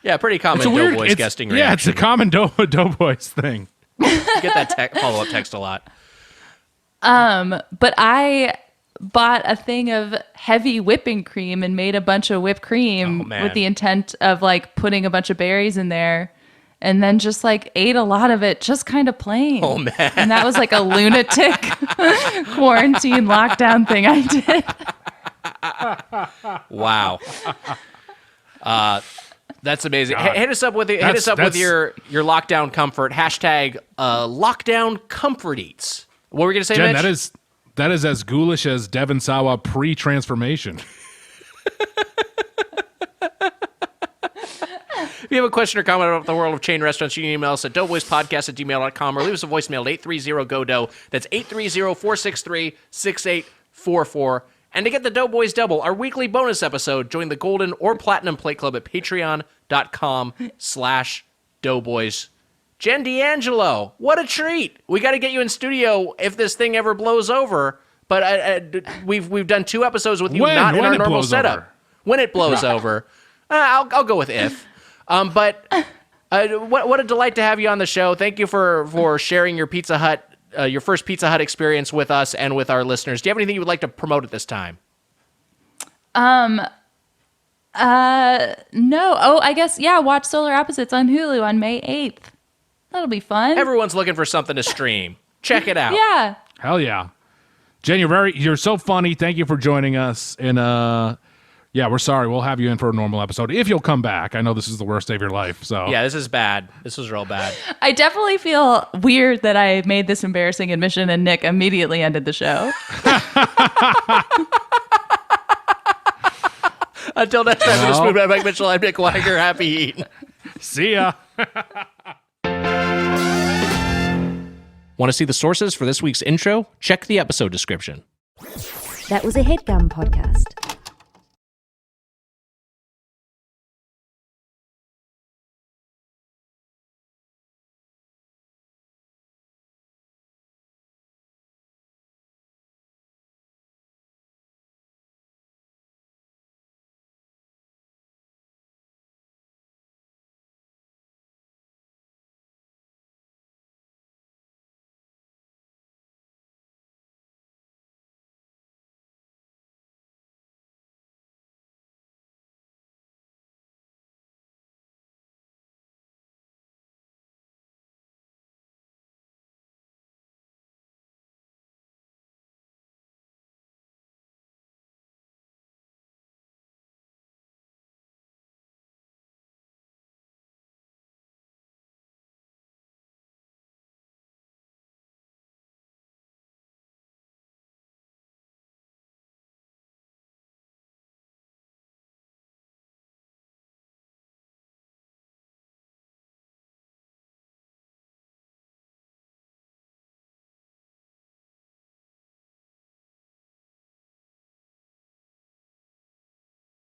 Yeah, pretty common Doughboys guesting reaction.
Yeah, it's a common Doughboys thing.
You get that follow-up text a lot.
But I bought a thing of heavy whipping cream and made a bunch of whipped cream with the intent of like putting a bunch of berries in there, and then just like ate a lot of it just kind of plain.
Oh, man.
And that was like a lunatic quarantine lockdown thing I did.
Wow. That's amazing. Hit us up with your lockdown comfort. Hashtag lockdown comfort eats. What were we going to say,
Jen,
Mitch?
That is as ghoulish as Devon Sawa pre-transformation.
If you have a question or comment about the world of chain restaurants, you can email us at doughboyspodcast@gmail.com or leave us a voicemail at 830-GO-DOUGH. That's 830-463-6844. And to get the Doughboys Double, our weekly bonus episode, join the Golden or Platinum Plate Club at patreon.com/Doughboys. Jen D'Angelo, what a treat. We got to get you in studio if this thing ever blows over. But we've done 2 episodes with you not in our normal setup.
Over.
When it blows over. I'll go with if. But what a delight to have you on the show. Thank you for sharing your Pizza Hut, your first Pizza Hut experience with us and with our listeners. Do you have anything you would like to promote at this time?
No. Oh, I guess, yeah, watch Solar Opposites on Hulu on May 8th. That'll be fun.
Everyone's looking for something to stream. Check it out.
Yeah.
Hell yeah. Jen, you're so funny. Thank you for joining us. And yeah, we're sorry. We'll have you in for a normal episode if you'll come back. I know this is the worst day of your life. So
Yeah, this is bad. This was real bad.
I definitely feel weird that I made this embarrassing admission and Nick immediately ended the show.
Until next time, we're Smooth Mike Mitchell. I'm Nick Wiger. Happy eating.
see ya.
Want to see the sources for this week's intro? Check the episode description.
That was a HeadGum podcast.